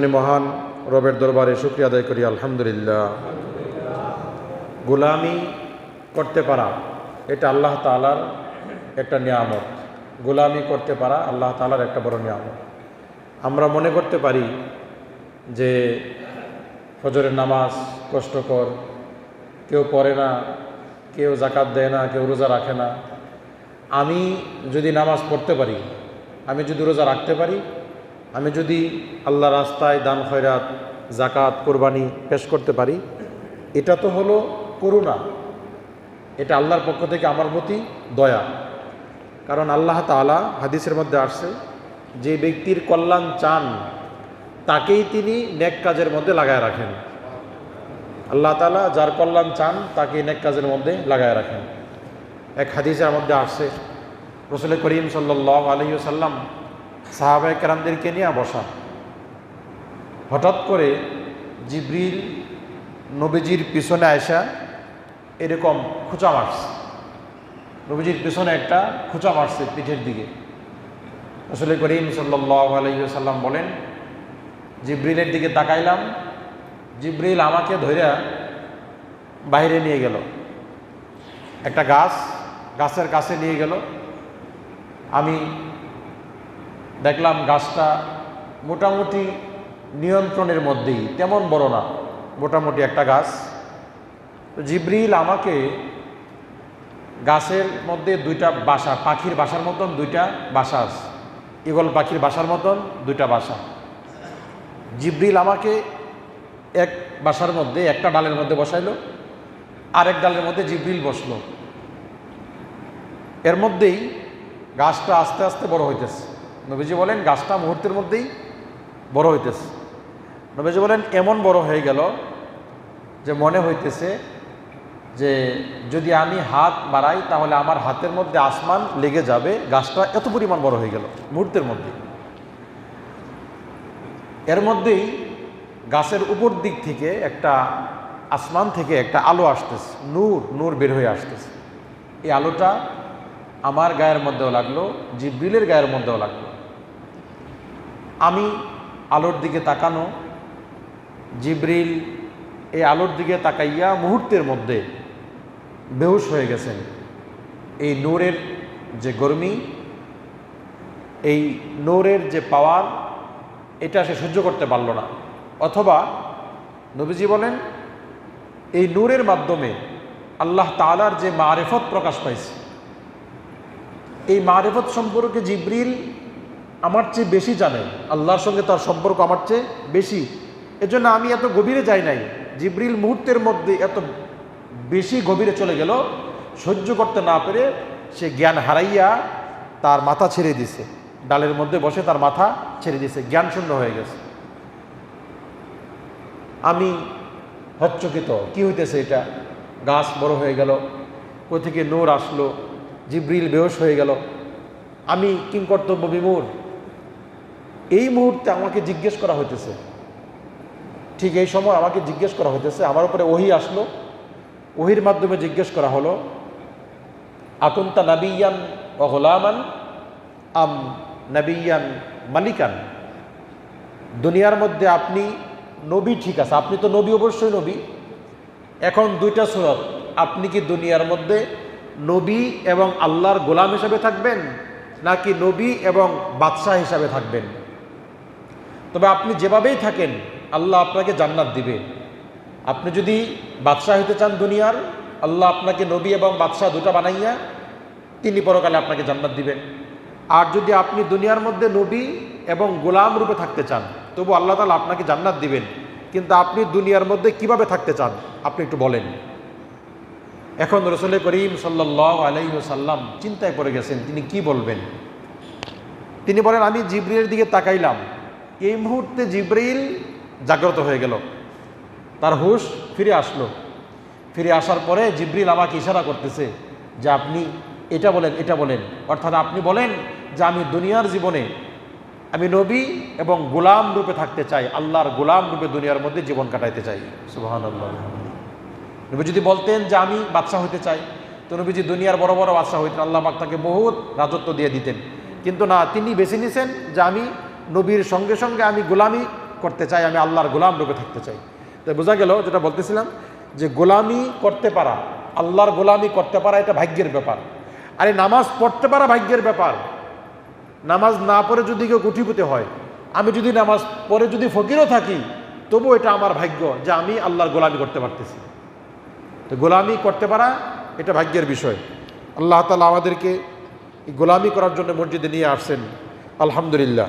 মহান রবের দরবারে শুকরিয়া আদায় করি, আলহামদুলিল্লাহ। গোলামি করতে পারা এটা আল্লাহ তাআলার একটা নিয়ামত। গোলামি করতে পারা আল্লাহ তাআলার একটা বড় নিয়ামত। আমরা মনে করতে পারি যে ফজরের নামাজ কষ্টকর, কেউ পড়ে না, কেউ যাকাত দেয় না, কেউ রোজা রাখে না। আমি যদি নামাজ পড়তে পারি, আমি যদি রোজা রাখতে পারি, আমি যদি আল্লাহ রাস্তায় দান খয়রাত যাকাত কোরবানি পেশ করতে পারি, এটা তো হলো করুণা, এটা আল্লাহর পক্ষ থেকে আমার প্রতি দয়া। কারণ আল্লাহ তাআলা হাদিসের মধ্যে আসছে, যে ব্যক্তির কল্যাণ চান তাকেই তিনি নেক কাজের মধ্যে লাগায় রাখেন। আল্লাহ তাআলা যার কল্যাণ চান তাকে নেক কাজের মধ্যে লাগায় রাখেন। এক হাদিসের মধ্যে আসছে, রাসূল করিম সাল্লাল্লাহু আলাইহি ওয়াসাল্লাম সাহাবায়ে কেরামদেরকে নিয়ে বসা। হঠাৎ করে জিবরিল নবীজির পিছনে আয়সা এরকম খোঁচা মারছে, নবীজির পিছনে একটা খোঁচা মারছে পিঠের দিকে। রাসূল করিম সাল্লাল্লাহু আলাইহি ওয়াসাল্লাম বলেন, জিবরিলের দিকে তাকাইলাম, জিবরিল আমাকে ধইরা বাইরে নিয়ে গেল, একটা গাছের কাছে নিয়ে গেল। আমি দেখলাম গাছটা মোটামুটি নিয়ন্ত্রণের মধ্যেই, তেমন বড় না, মোটামুটি একটা গাছ। জিবরিল আমাকে গাছের মধ্যে দুইটা বাসা, পাখির বাসার মতন দুইটা বাসা আছে, ঈগল পাখির বাসার মতন দুইটা বাসা। জিবরিল আমাকে এক বাসার মধ্যে একটা ডালের মধ্যে বসাইলো, আরেক ডালের মধ্যে জিবরিল বসলো। এর মধ্যেই গাছটা আস্তে আস্তে বড় হইতেছে। নবীজি বলেন গাছটা মুহূর্তের মধ্যেই বড় হইতেছে। নবীজি বলেন এমন বড় হয়ে গেল যে মনে হইতেছে যে যদি আমি হাত বাড়াই তাহলে আমার হাতের মধ্যে আসমান লেগে যাবে। গাছটা এত পরিমাণ বড় হয়ে গেল মুহূর্তের মধ্যে। এর মধ্যেই গাছের উপর দিক থেকে একটা আসমান থেকে একটা আলো আসতেছে, নূর বের হয়ে আসতেছে। এই আলোটা আমার গায়ের মধ্যেও লাগলো, জিবরিলের গায়ের মধ্যেও লাগলো। আমি আলোর দিকে তাকানো, জিবরিল এই আলোর দিকে তাকাইয়া মুহূর্তের মধ্যে বেহুশ হয়ে গেছেন। এই নূরের যে গরমি, এই নূরের যে পাওয়ার, এটা সে সহ্য করতে পারল না। অথবা নবীজি বলেন এই নূরের মাধ্যমে আল্লাহ তাআলার যে মারিফত প্রকাশ পাইছে, এই মারিফত সম্পর্কে জিবরিল আমার চেয়ে বেশি জানে, আল্লাহর সঙ্গে তার সম্পর্ক আমার চেয়ে বেশি। এজন্য আমি এত গভীরে যাই নাই। জিবরিল মুহূর্তের মধ্যে এত বেশি গভীরে চলে গেল, সহ্য করতে না পেরে সে জ্ঞান হারাইয়া তার মাথা ছেড়ে দিছে, ডালের মধ্যে বসে তার মাথা ছেড়ে দিছে, জ্ঞান শূন্য হয়ে গেছে। আমি হচ্চকিত, কি হইতেছে এটা? গাছ বড় হয়ে গেল, কোথা থেকে নূর আসলো, জিবরিল বেহুশ হয়ে গেল, আমি কিংকর্তব্য বিমূঢ়। এই মুহূর্তে আমাকে জিজ্ঞেস করা হইতেছে, ঠিক এই সময় আমাকে জিজ্ঞেস করা হইতেছে, আমার উপরে ওহী আসলো, ওহীর মাধ্যমে জিজ্ঞেস করা হলো, আকুনতা নাবিয়ান ওয়া গোলামান আম নাবিয়ান মালিকান। দুনিয়ার মধ্যে আপনি নবী, ঠিক আছে, আপনি তো নবী, অবশ্যই নবী। এখন দুইটা সুরত, আপনি কি দুনিয়ার মধ্যে নবী এবং আল্লাহর গোলাম হিসাবে থাকবেন, নাকি নবী এবং বাদশাহ হিসাবে থাকবেন? তবে আপনি যেভাবেই থাকেন আল্লাহ আপনাকে জান্নাত দিবে। আপনি যদি বাদশাহ হতে চান দুনিয়ার, আল্লাহ আপনাকে নবী এবং বাদশাহ দুটা বানাইয়া তিনি পরকালে আপনাকে জান্নাত দিবেন। আর যদি আপনি দুনিয়ার মধ্যে নবী এবং গোলাম রূপে থাকতে চান, তবু আল্লাহ তাআলা আপনাকে জান্নাত দিবেন। কিন্তু আপনি দুনিয়ার মধ্যে কিভাবে থাকতে চান আপনি একটু বলেন। এখন রাসূল করিম সাল্লাল্লাহু আলাইহি ওয়াসাল্লাম চিন্তায় পড়ে গেছেন, তিনি কি বলবেন। তিনি বলেন, আমি জিবরিলের দিকে তাকাইলাম, এই মুহূর্তে জিবরিল জাগ্রত হয়ে গেল, তার হুঁশ ফিরে আসলো। ফিরে আসার পরে জিবরিল আমাকে ইশারা করতেছে যে আপনি এটা বলেন, এটা বলেন। অর্থাৎ আপনি বলেন যে আমি দুনিয়ার জীবনে আমি নবী এবং গোলাম রূপে থাকতে চাই, আল্লাহর গোলাম রূপে দুনিয়ার মধ্যে জীবন কাটাইতে চাই। সুবহানাল্লাহ। নবী যদি বলতেন যে আমি বাদশাহ হইতে চাই, তো নবীজি দুনিয়ার বড় বড় বাদশাহ হইতেন, আল্লাহ পাক তাকে বহুত রাজত্ব দিয়ে দিতেন। কিন্তু না, তিনি বেছে নিয়েছেন যে আমি নবীর সঙ্গে সঙ্গে আমি গোলামি করতে চাই, আমি আল্লাহর গোলাম রূপে থাকতে চাই। তাই বোঝা গেল, যেটা বলতেছিলাম, যে গোলামি করতে পারা, আল্লাহর গোলামি করতে পারা এটা ভাগ্যের ব্যাপার। আরে নামাজ পড়তে পারা ভাগ্যের ব্যাপার। নামাজ না পড়ে যদি কেউ কোটিপতি হয়, আমি যদি নামাজ পড়ে যদি ফকিরও থাকি, তবু এটা আমার ভাগ্য যে আমি আল্লাহর গোলামি করতে পারতেছি। তো গোলামি করতে পারা এটা ভাগ্যের বিষয়। আল্লাহ তাআলা আমাদেরকে গোলামি করার জন্য মসজিদে নিয়ে আসছেন, আলহামদুলিল্লাহ।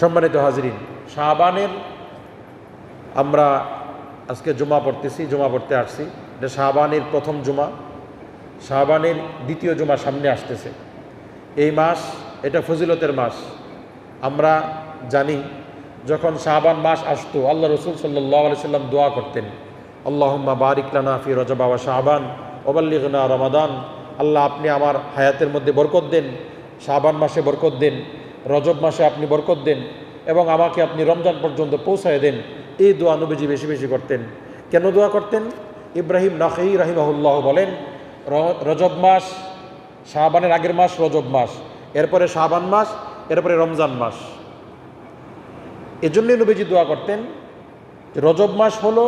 সম্মানিত হাজরিন, শাবানের আমরা আজকে জুমা পড়তেছি, জুমা পড়তে আসছি। এটা শাবানের প্রথম জুমা, শাবানের দ্বিতীয় জুমা সামনে আসতেছে। এই মাস এটা ফজিলতের মাস। আমরা জানি যখন শাবান মাস আসতো, আল্লাহ রসুল সাল্লাল্লাহু আলাইহি সাল্লাম দোয়া করতেন, আল্লাহুম্মা বারিক লানা ফি রজব ওয়া শাবান ওয়া বাল্লিগনা রমাদান। আল্লাহ, আপনি আমার হায়াতের মধ্যে বরকত দেন, শাবান মাসে বরকত দেন, রজব মাসে আপনি বরকত দেন, এবং আমাকে আপনি রমজান পর্যন্ত পৌঁছায় দেন। এই দোয়া নবীজি বেশি বেশি করতেন। কেন দোয়া করতেন? ইব্রাহিম নাখঈ রাহিমাহুল্লাহ বলেন, রজব মাস, শাবানের আগের মাস রজব মাস, এরপরে শাবান মাস, এরপরে রমজান মাস। এজন্যই নবীজি দোয়া করতেন। রজব মাস হলো,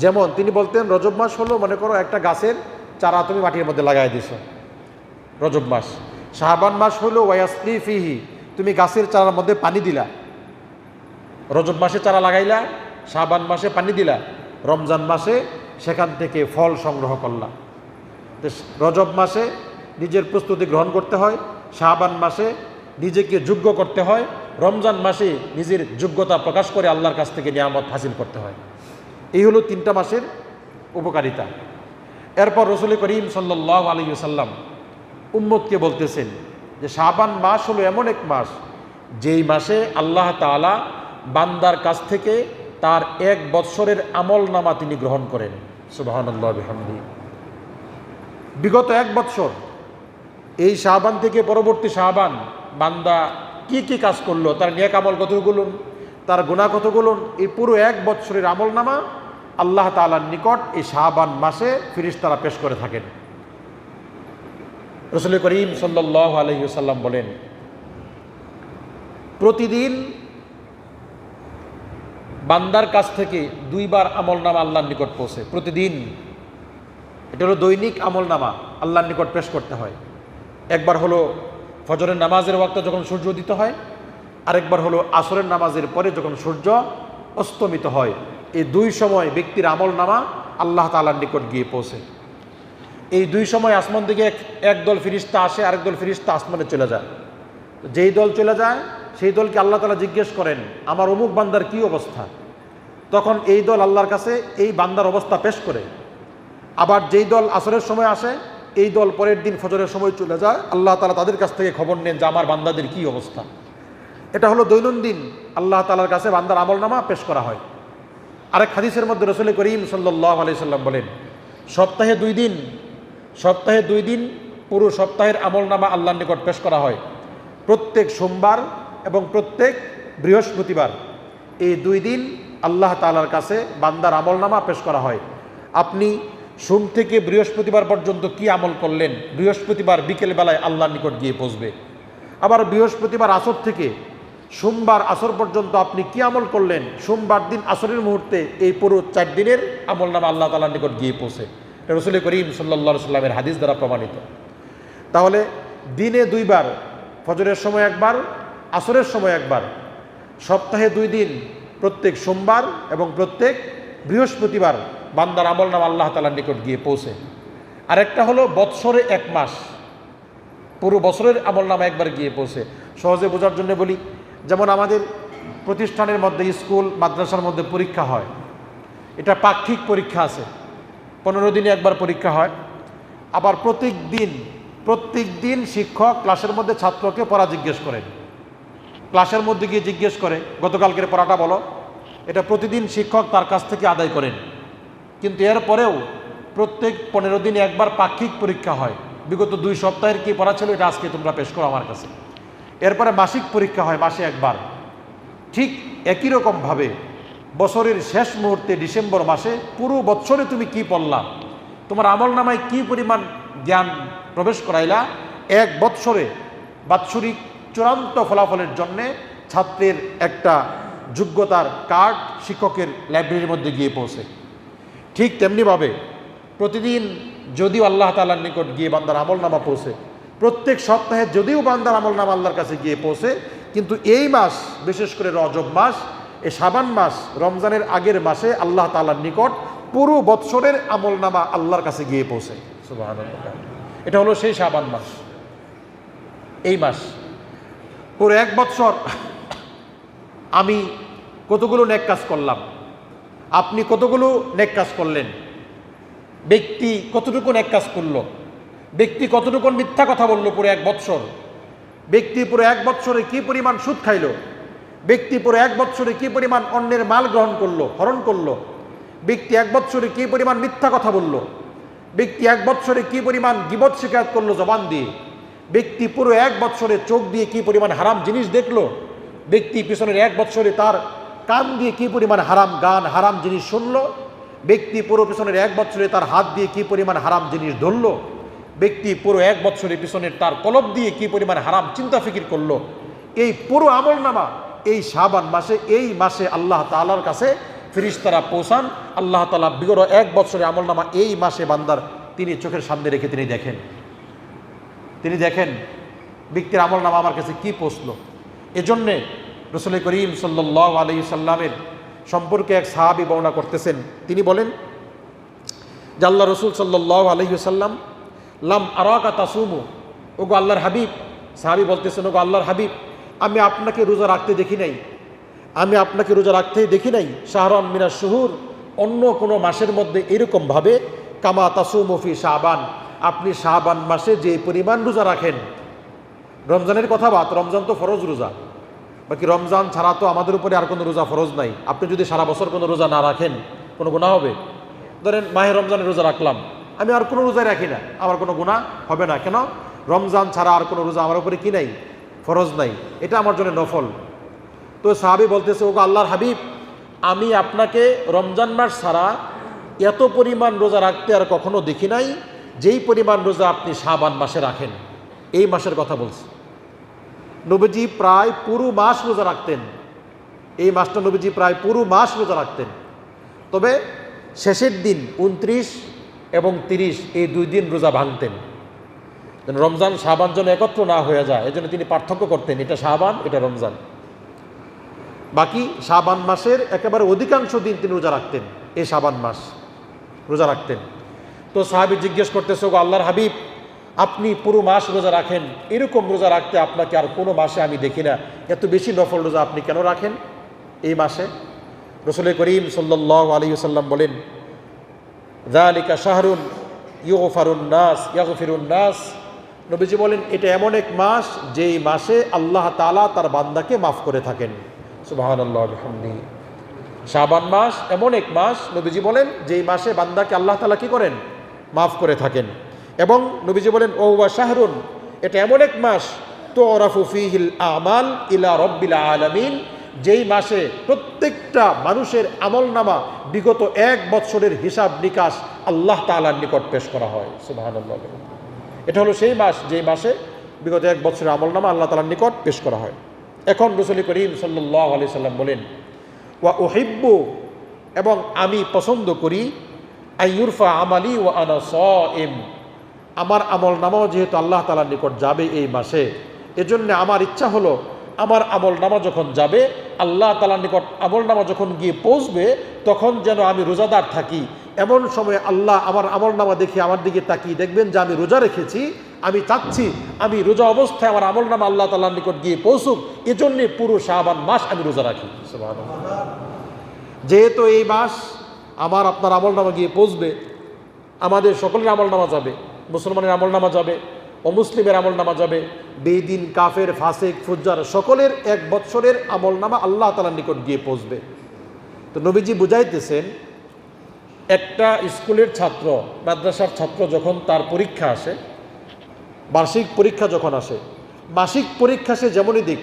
যেমন তিনি বলতেন, রজব মাস হলো মনে করো একটা গাছের চারা তুমি মাটির মধ্যে লাগাই দিছো, রজব মাস। শাবান মাস হলো ওয়াসলি ফিহি, তুমি গাছের চারার মধ্যে পানি দিলা। রজব মাসে চারা লাগাইলা, শাবান মাসে পানি দিলা, রমজান মাসে সেখান থেকে ফল সংগ্রহ করলা। রজব মাসে নিজের প্রস্তুতি গ্রহণ করতে হয়, শাবান মাসে নিজেকে যোগ্য করতে হয়, রমজান মাসে নিজের যোগ্যতা প্রকাশ করে আল্লাহর কাছ থেকে নিয়ামত হাসিল করতে হয়। এই হলো 3টা মাসের উপকারিতা। এরপর রাসূল করিম সাল্লাল্লাহু আলাইহি ওয়াসাল্লাম উম্মতকে বলতেছেন যে শাবান মাস হলো এমন এক মাস, যেই মাসে আল্লাহ তাআলা বান্দার কাছ থেকে তার 1 বৎসরের আমল নামা তিনি গ্রহণ করেন। সুবহানাল্লাহ বিহামদিহি। বিগত 1 বৎসর, এই শাবান থেকে পরবর্তী শাবান বান্দা কি কি কাজ করলো, তার নেক আমল কতগুলো, তার গুনাহ কতগুলো, এই পুরো 1 বৎসরের আমল নামা আল্লাহ তাআলার নিকট এই শাবান মাসে ফেরেশতারা পেশ করে থাকেন। রাসূল করিম সাল্লাল্লাহু আলাইহি ওয়াসাল্লাম বলেন, প্রতিদিন বান্দার কাছ থেকে 2 বার আমল নামা আল্লাহর নিকট পৌঁছে। প্রতিদিন, এটা হলো দৈনিক আমল নামা আল্লাহর নিকট পেশ করতে হয়। একবার হলো ফজরের নামাজের ওয়াক্তে যখন সূর্য উদিত হয়, আরেকবার হলো আসরের নামাজের পরে যখন সূর্য অস্তমিত হয়। এই 2 সময় ব্যক্তির আমল নামা আল্লাহ তাআলার নিকট গিয়ে পৌঁছে। এই 2 সময় আসমান থেকে এক দল ফেরেশতা আসে, আরেক দল ফেরেশতা আসমানে চলে যায়। যেই দল চলে যায় সেই দলকে আল্লাহ তাআলা জিজ্ঞেস করেন, আমার অমুক বান্দার কি অবস্থা? তখন এই দল আল্লাহর কাছে এই বান্দার অবস্থা পেশ করে। আবার যেই দল আসরের সময় আসে, এই দল পরের দিন ফজরের সময় চলে যায়, আল্লাহ তাআলা তাদের কাছ থেকে খবর নেন যে আমার বান্দাদের কি অবস্থা। এটা হলো দৈনন্দিন আল্লাহ তাআলার কাছে বান্দার আমল নামা পেশ করা হয়। আরেক হাদিসের মধ্যে রাসূল করিম সাল্লাল্লাহু আলাইহি সাল্লাম বলেন, সপ্তাহে 2 দিন পুরো সপ্তাহের আমল নামা আল্লাহর নিকট পেশ করা হয়। প্রত্যেক সোমবার এবং প্রত্যেক বৃহস্পতিবার, এই 2 দিন আল্লাহ তাআলার কাছে বান্দার আমল নামা পেশ করা হয়। আপনি সোম থেকে বৃহস্পতিবার পর্যন্ত কি আমল করলেন, বৃহস্পতিবার বিকেলবেলায় আল্লাহর নিকট গিয়ে পৌঁছবে। আবার বৃহস্পতিবার আসর থেকে সোমবার আসর পর্যন্ত আপনি কি আমল করলেন, সোমবার দিন আসরের মুহূর্তে এই পুরো 4 দিনের আমল নামা আল্লাহ তাআলার নিকট গিয়ে পৌঁছে। এটা রাসূল করিম সাল্লাল্লাহু আলাইহি সাল্লামের হাদিস দ্বারা প্রমাণিত। তাহলে দিনে 2 বার, ফজরের সময় 1 বার, আসরের সময় 1 বার, সপ্তাহে 2 দিন, প্রত্যেক সোমবার এবং প্রত্যেক বৃহস্পতিবার বান্দার আমল নামা আল্লাহ তাআলার নিকট গিয়ে পৌঁছে। আরেকটা হলো বৎসরে 1 মাস, পুরো বছরের আমল নামা একবার গিয়ে পৌঁছে। সহজে বোঝার জন্য বলি, যেমন আমাদের প্রতিষ্ঠানের মধ্যে, স্কুল মাদ্রাসার মধ্যে পরীক্ষা হয়, এটা পাক্ষিক পরীক্ষা আছে, 15 দিনে একবার পরীক্ষা হয়। আবার প্রত্যেক দিন শিক্ষক ক্লাসের মধ্যে ছাত্রকে পড়া জিজ্ঞেস করেন, ক্লাসের মধ্যে গিয়ে জিজ্ঞেস করে গতকালকের পড়াটা বলো। এটা প্রতিদিন শিক্ষক তার কাছ থেকে আদায় করেন। কিন্তু এরপরেও প্রত্যেক 15 দিনে একবার পাক্ষিক পরীক্ষা হয়, বিগত 2 সপ্তাহের কি পড়া ছিল এটা আজকে তোমরা পেশ করো আমার কাছে। এরপরে মাসিক পরীক্ষা হয়, মাসে 1 বার। ঠিক একই রকমভাবে বছরের শেষ মুহূর্তে ডিসেম্বর মাসে পুরো বছরে তুমি কি পড়লা, তোমার আমল নামায় কি পরিমাণ জ্ঞান প্রবেশ করাইলা, 1 বৎসরে বাৎসরিক চূড়ান্ত ফলাফলের জন্যে ছাত্রের একটা যোগ্যতার কার্ড শিক্ষকের লাইব্রেরির মধ্যে গিয়ে পৌঁছে, ঠিক তেমনিভাবে প্রতিদিন যদিও আল্লাহ তাআলার নিকট গিয়ে বান্দার আমলনামা পৌঁছে, প্রত্যেক সপ্তাহে যদিও বান্দার আমলনামা আল্লাহর কাছে গিয়ে পৌঁছে, কিন্তু এই মাস, বিশেষ করে রজব মাস, এই শাবান মাস, রমজানের আগের মাসে আল্লাহ তাআলার নিকট পুরো বৎসরের আমলনামা আল্লাহর কাছে গিয়ে পৌঁছে। সুবহানাল্লাহ। এটা হলো সেই শাবান মাস। এই মাস পুরো এক বৎসর আমি কতগুলো নেক কাজ করলাম, আপনি কতগুলো নেক কাজ করলেন, ব্যক্তি কতটুকু নেক কাজ করলো, ব্যক্তি কতটুকু মিথ্যা কথা বললো পুরো এক বৎসর, ব্যক্তি পুরো এক বৎসরে কি পরিমাণ সুদ খাইলো, ব্যক্তি পুরো এক বৎসরে কি পরিমাণ অন্যের মাল গ্রহণ করলো, হরণ করলো, ব্যক্তি এক বৎসরে কি পরিমাণ মিথ্যা কথা বললো, ব্যক্তি এক বৎসরে কি পরিমাণ গীবত শিকায়ত করলো জবান দিয়ে, ব্যক্তি পুরো এক বৎসরে চোখ দিয়ে কি পরিমাণ হারাম জিনিস দেখলো, ব্যক্তি পিছনের এক বৎসরে তার কান দিয়ে কি পরিমাণ হারাম গান, হারাম জিনিস শুনলো, ব্যক্তি পুরো পিছনের এক বৎসরে তার হাত দিয়ে কি পরিমাণ হারাম জিনিস ধরলো, ব্যক্তি পুরো এক বৎসরে পিছনের তার কলব দিয়ে কি পরিমাণ হারাম চিন্তা ফিকির করলো, এই পুরো আমলনামা এই শাবান মাসে, এই মাসে আল্লাহ তাআলার কাছে ফেরেশতারা পৌঁছান। আল্লাহ তাআলা বিগত এক বৎসরের আমলনামা এই মাসে বান্দার তিনি চোখের সামনে রেখে তিনি দেখেন ব্যক্তির আমলনামা আমার কাছে কি পৌঁছলো। এজন্যে রাসূল করিম সাল্লাল্লাহু আলাইহি সাল্লামের সম্পর্কে এক সাহাবী বর্ণনা করতেছেন, তিনি বলেন যে আল্লাহ রসুল সাল্লাল্লাহু আলাইহি সাল্লাম লাম আরাকা তাসুমু, ওগো আল্লাহর হাবিব, সাহাবী বলতেছেন, ওগো আল্লাহর হাবিব, আমি আপনাকে রোজা রাখতে দেখি নাই, আমি আপনাকে রোজা রাখতেই দেখি নাই শাহরান মিনাশ শুহুর, অন্য কোনো মাসের মধ্যে এরকমভাবে কামা তাসুমু ফি শাবান, আপনি শাবান মাসে যে পরিমাণ রোজা রাখেন। রমজানের কথা বাদ, রমজান তো ফরজ রোজা, বাকি রমজান ছাড়া তো আমাদের উপরে আর কোনো রোজা ফরজ নাই। আপনি যদি সারা বছর কোনো রোজা না রাখেন কোনো গুনাহ হবে? ধরেন মাহে রমজানের রোজা রাখলাম, আমি আর কোনো রোজাই রাখি না, আমার কোনো গুনাহ হবে না। কেন? রমজান ছাড়া আর কোনো রোজা আমার উপরে কি নাই? ফরজ নাই, এটা আমার জন্য নফল। তো সাহাবী বলতেছে, ওগো আল্লাহর হাবিব, আমি আপনাকে রমজান মাস ছাড়া এত পরিমাণ রোজা রাখতে আর কখনো দেখি নাই যেই পরিমাণ রোজা আপনি শাবান মাসে রাখেন। এই মাসের কথা বলছি। নবীজি প্রায় পুরো মাস রোজা রাখতেন, এই মাসটা নবীজি প্রায় পুরো মাস রোজা রাখতেন, তবে শেষের দিন 29 এবং 30 এই 2 দিন রোজা ভাঙতেন, যেন রমজান শাবান যেন একত্র না হয়ে যায়, এজন্য তিনি পার্থক্য করতেন, এটা শাবান এটা রমজান। বাকি শাবান মাসের একেবারে অধিকাংশ দিন তিনি রোজা রাখতেন, এই শাবান মাস রোজা রাখতেন। তো সাহাবী জিজ্ঞেস করতেছে, ওগো আল্লাহর হাবিব, আপনি পুরো মাস রোজা রাখেন, এরকম রোজা রাখতে আপনাকে আর কোনো মাসে আমি দেখি না, এত বেশি নফল রোজা আপনি কেন রাখেন এই মাসে? রাসূল করিম সাল্লাল্লাহু আলাইহি ওয়াসাল্লাম বলেন, যালিকা শাহরুন ইউগফারুন নাস ইয়াগফিরুন নাস, নবীজি বলেন এটা এমন এক মাস যেই মাসে আল্লাহ তাআলা তার বান্দাকে মাফ করে থাকেন। সুবহানাল্লাহ ওয়া বিহামদিহি। শাবান মাস এমন এক মাস, নবীজি বলেন, যেই মাসে বান্দাকে আল্লাহ তাআলা কি করেন? মাফ করে থাকেন। এবং নবীজি বলেন, ও ওয়া শাহরুন, এটা এমন এক মাস তুরাফু ফীহিল আমাল ইলা রাব্বিল আলামিন, যেই মাসে প্রত্যেকটা মানুষের আমলনামা বিগত এক বৎসরের হিসাব নিকাশ আল্লাহ তাআলার নিকট পেশ করা হয়। সুবহানাল্লাহ। এটা হলো সেই মাস যেই মাসে বিগত এক বৎসরের আমলনামা আল্লাহ তাআলার নিকট পেশ করা হয়। এখন রাসূল করিম সাল্লাল্লাহু আলাইহি সাল্লাম বলেন, ওয়া উহিব্বু, এবং আমি পছন্দ করি, আইয়ুরফা আমালি ওয়া আনা সাইম, আমার আমলনামাও যেহেতু আল্লাহ তাআলার নিকট যাবে এই মাসে, এজন্য আমার ইচ্ছা হলো আমার আমলনামা যখন যাবে আল্লাহ তাআলার নিকট, আমলনামা যখন গিয়ে পৌঁছবে তখন যেন আমি রোজাদার থাকি। এমন সময় আল্লাহ আমার আমলনামা দেখে আমার দিকে তাকিয়ে দেখবেন যে আমি রোজা রেখেছি, আমি চাচ্ছি আমি রোজা অবস্থায় আমার আমলনামা আল্লাহ তাআলার নিকট গিয়ে পৌঁছুক, এজন্য পুরো শাবান মাস আমি রোজা রাখি। সুবহানাল্লাহ। যেহেতু এই মাস আমার আপনার আমলনামা গিয়ে পৌঁছবে, আমাদের সকলের আমলনামা যাবে, মুসলমানের আমলনামা যাবে, অমুসলিমের আমলনামা যাবে, বেদিন কাফের ফাসিক ফুজ্জার সকলের এক বৎসরের আমলনামা আল্লাহ তাআলার নিকট গিয়ে পৌঁছবে। তো নবীজি বুঝাইতেছেন, একটা স্কুলের ছাত্র, মাদ্রাসার ছাত্র যখন তার পরীক্ষা আসে, বার্ষিক পরীক্ষা যখন আসে, মাসিক পরীক্ষা সে যেমনই দিক,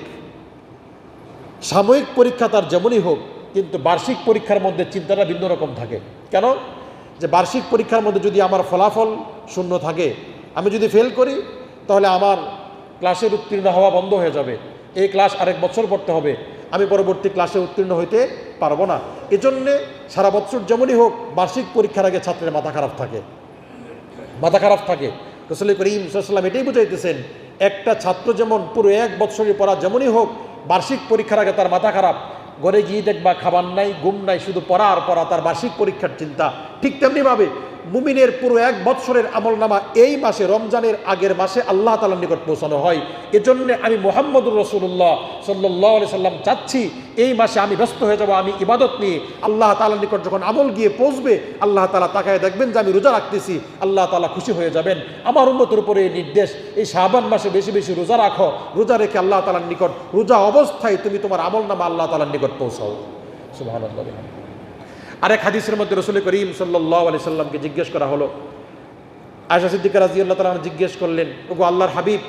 সাময়িক পরীক্ষা তার যেমনই হোক, কিন্তু বার্ষিক পরীক্ষার মধ্যে চিন্তাটা ভিন্ন রকম থাকে। কেন? যে বার্ষিক পরীক্ষার মধ্যে যদি আমার ফলাফল শূন্য থাকে, আমি যদি ফেল করি তাহলে আমার ক্লাসের উত্তীর্ণ হওয়া বন্ধ হয়ে যাবে। এই ক্লাস আরেক বছর পড়তে হবে, আমি পরবর্তী ক্লাসে উত্তীর্ণ হইতে পারবো না। এজন্যে সারা বছর যেমনই হোক বার্ষিক পরীক্ষার আগে ছাত্রের মাথা খারাপ থাকে, মাথা খারাপ থাকে। রাসূল করিম সাল্লাল্লাহু আলাইহি ওয়াসাল্লাম এটাই বুঝাইতেছেন, একটা ছাত্র যেমন পুরো এক বছরের পড়া যেমনই হোক বার্ষিক পরীক্ষার আগে তার মাথা খারাপ, ঘরে গিয়ে দেখবা খাবার নাই, ঘুম নাই, শুধু পড়া আর পড়া, তার বার্ষিক পরীক্ষার চিন্তা। ঠিক তেমনিভাবে মুমিনের পুরো এক বৎসরের আমলনামা এই মাসে, রমজানের আগের মাসে আল্লাহ তাআলার নিকট পৌঁছানো হয়। এজন্য আমি মুহাম্মদুর রাসূলুল্লাহ সাল্লাল্লাহু আলাইহি সাল্লাম চাচ্ছি এই মাসে আমি ব্যস্ত হয়ে যাব, আমি ইবাদত নিয়ে। আল্লাহ তাআলার নিকট যখন আমল গিয়ে পৌঁছবে, আল্লাহ তাআলা তাকায় দেখবেন যে আমি রোজা রাখতেছি, আল্লাহ তাআলা খুশি হয়ে যাবেন। আমার উম্মতের উপরে এই নির্দেশ, এই শাবান মাসে বেশি বেশি রোজা রাখো, রোজা রেখে আল্লাহ তাআলার নিকট রোজা অবস্থায় তুমি তোমার আমলনামা আল্লাহ তাআলার নিকট পৌঁছাও। সুবহানাল্লাহ। আরেক হাদিসের মধ্যে রাসূল করিম সাল্লাল্লাহু আলাইহি সাল্লামকে জিজ্ঞেস করা হলো, আয়েশা সিদ্দিকা রাদিয়াল্লাহু তাআলা আনহা জিজ্ঞেস করলেন, ওগো আল্লাহর হাবিব,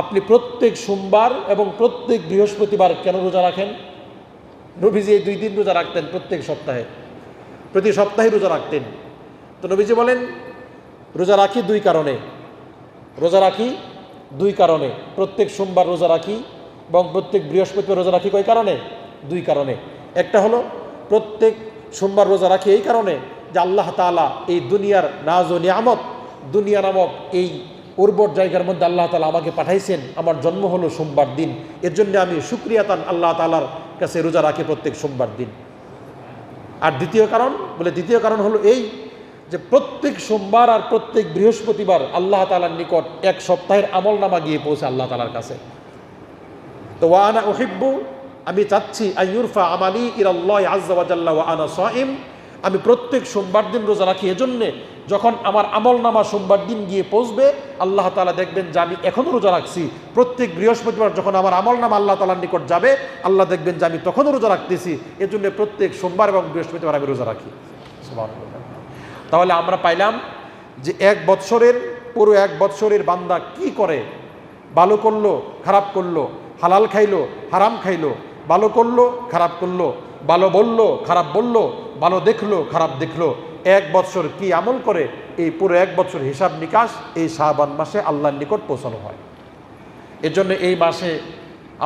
আপনি প্রত্যেক সোমবার এবং প্রত্যেক বৃহস্পতিবার কেন রোজা রাখেন? নবীজি এই 2 দিন রোজা রাখতেন প্রত্যেক সপ্তাহে, প্রতি সপ্তাহে রোজা রাখতেন। তো নবীজি বলেন, রোজা রাখি 2 কারণে, রোজা রাখি 2 কারণে। প্রত্যেক সোমবার রোজা রাখি এবং প্রত্যেক বৃহস্পতিবার রোজা রাখি কয় কারণে? 2 কারণে। একটা হলো প্রত্যেক সোমবার রোজা রাখি এই কারণে যে আল্লাহ তাআলা এই দুনিয়ার নাজ ও নিয়ামত, দুনিয়া নামক এই উর্বর জায়গার মধ্যে আল্লাহ তাআলা আমাকে পাঠাইছেন, আমার জন্ম হলো সোমবার দিন, এর জন্য আমি শুকরিয়াতান আল্লাহ তাআলার কাছে রোজা রাখি প্রত্যেক সোমবার দিন। আর দ্বিতীয় কারণ হলো এই যে প্রত্যেক সোমবার আর প্রত্যেক বৃহস্পতিবার আল্লাহ তাআলার নিকট এক সপ্তাহের আমলনামা গিয়ে পৌঁছে আল্লাহ তাআলার কাছে। তো ওয়া আনা উহিব্বু, আমি চাচ্ছি আইয়ুরফা আমালি ইলাল্লাহি আযজা ওয়া জাল্লা ওয়া আনা সাইম, আমি প্রত্যেক সোমবার দিন রোজা রাখি এজন্যে যখন আমার আমলনামা সোমবার দিন গিয়ে পৌঁছবে, আল্লাহ তাআলা দেখবেন যে আমি এখনও রোজা রাখছি। প্রত্যেক বৃহস্পতিবার যখন আমার আমলনামা আল্লাহ তাআলার নিকট যাবে, আল্লাহ দেখবেন যে আমি তখনও রোজা রাখতেছি, এজন্য প্রত্যেক সোমবার এবং বৃহস্পতিবার আমি রোজা রাখি। তাহলে আমরা পাইলাম যে পুরো এক বৎসরের বান্দা কি করে, ভালো করলো খারাপ করলো, হালাল খাইলো হারাম খাইলো, ভালো করলো খারাপ করলো, ভালো বললো খারাপ বললো, ভালো দেখলো খারাপ দেখলো, এক বৎসর কি আমল করে, এই পুরো এক বৎসর হিসাব নিকাশ এই শাবান মাসে আল্লাহর নিকট পৌঁছানো হয়। এর জন্য এই মাসে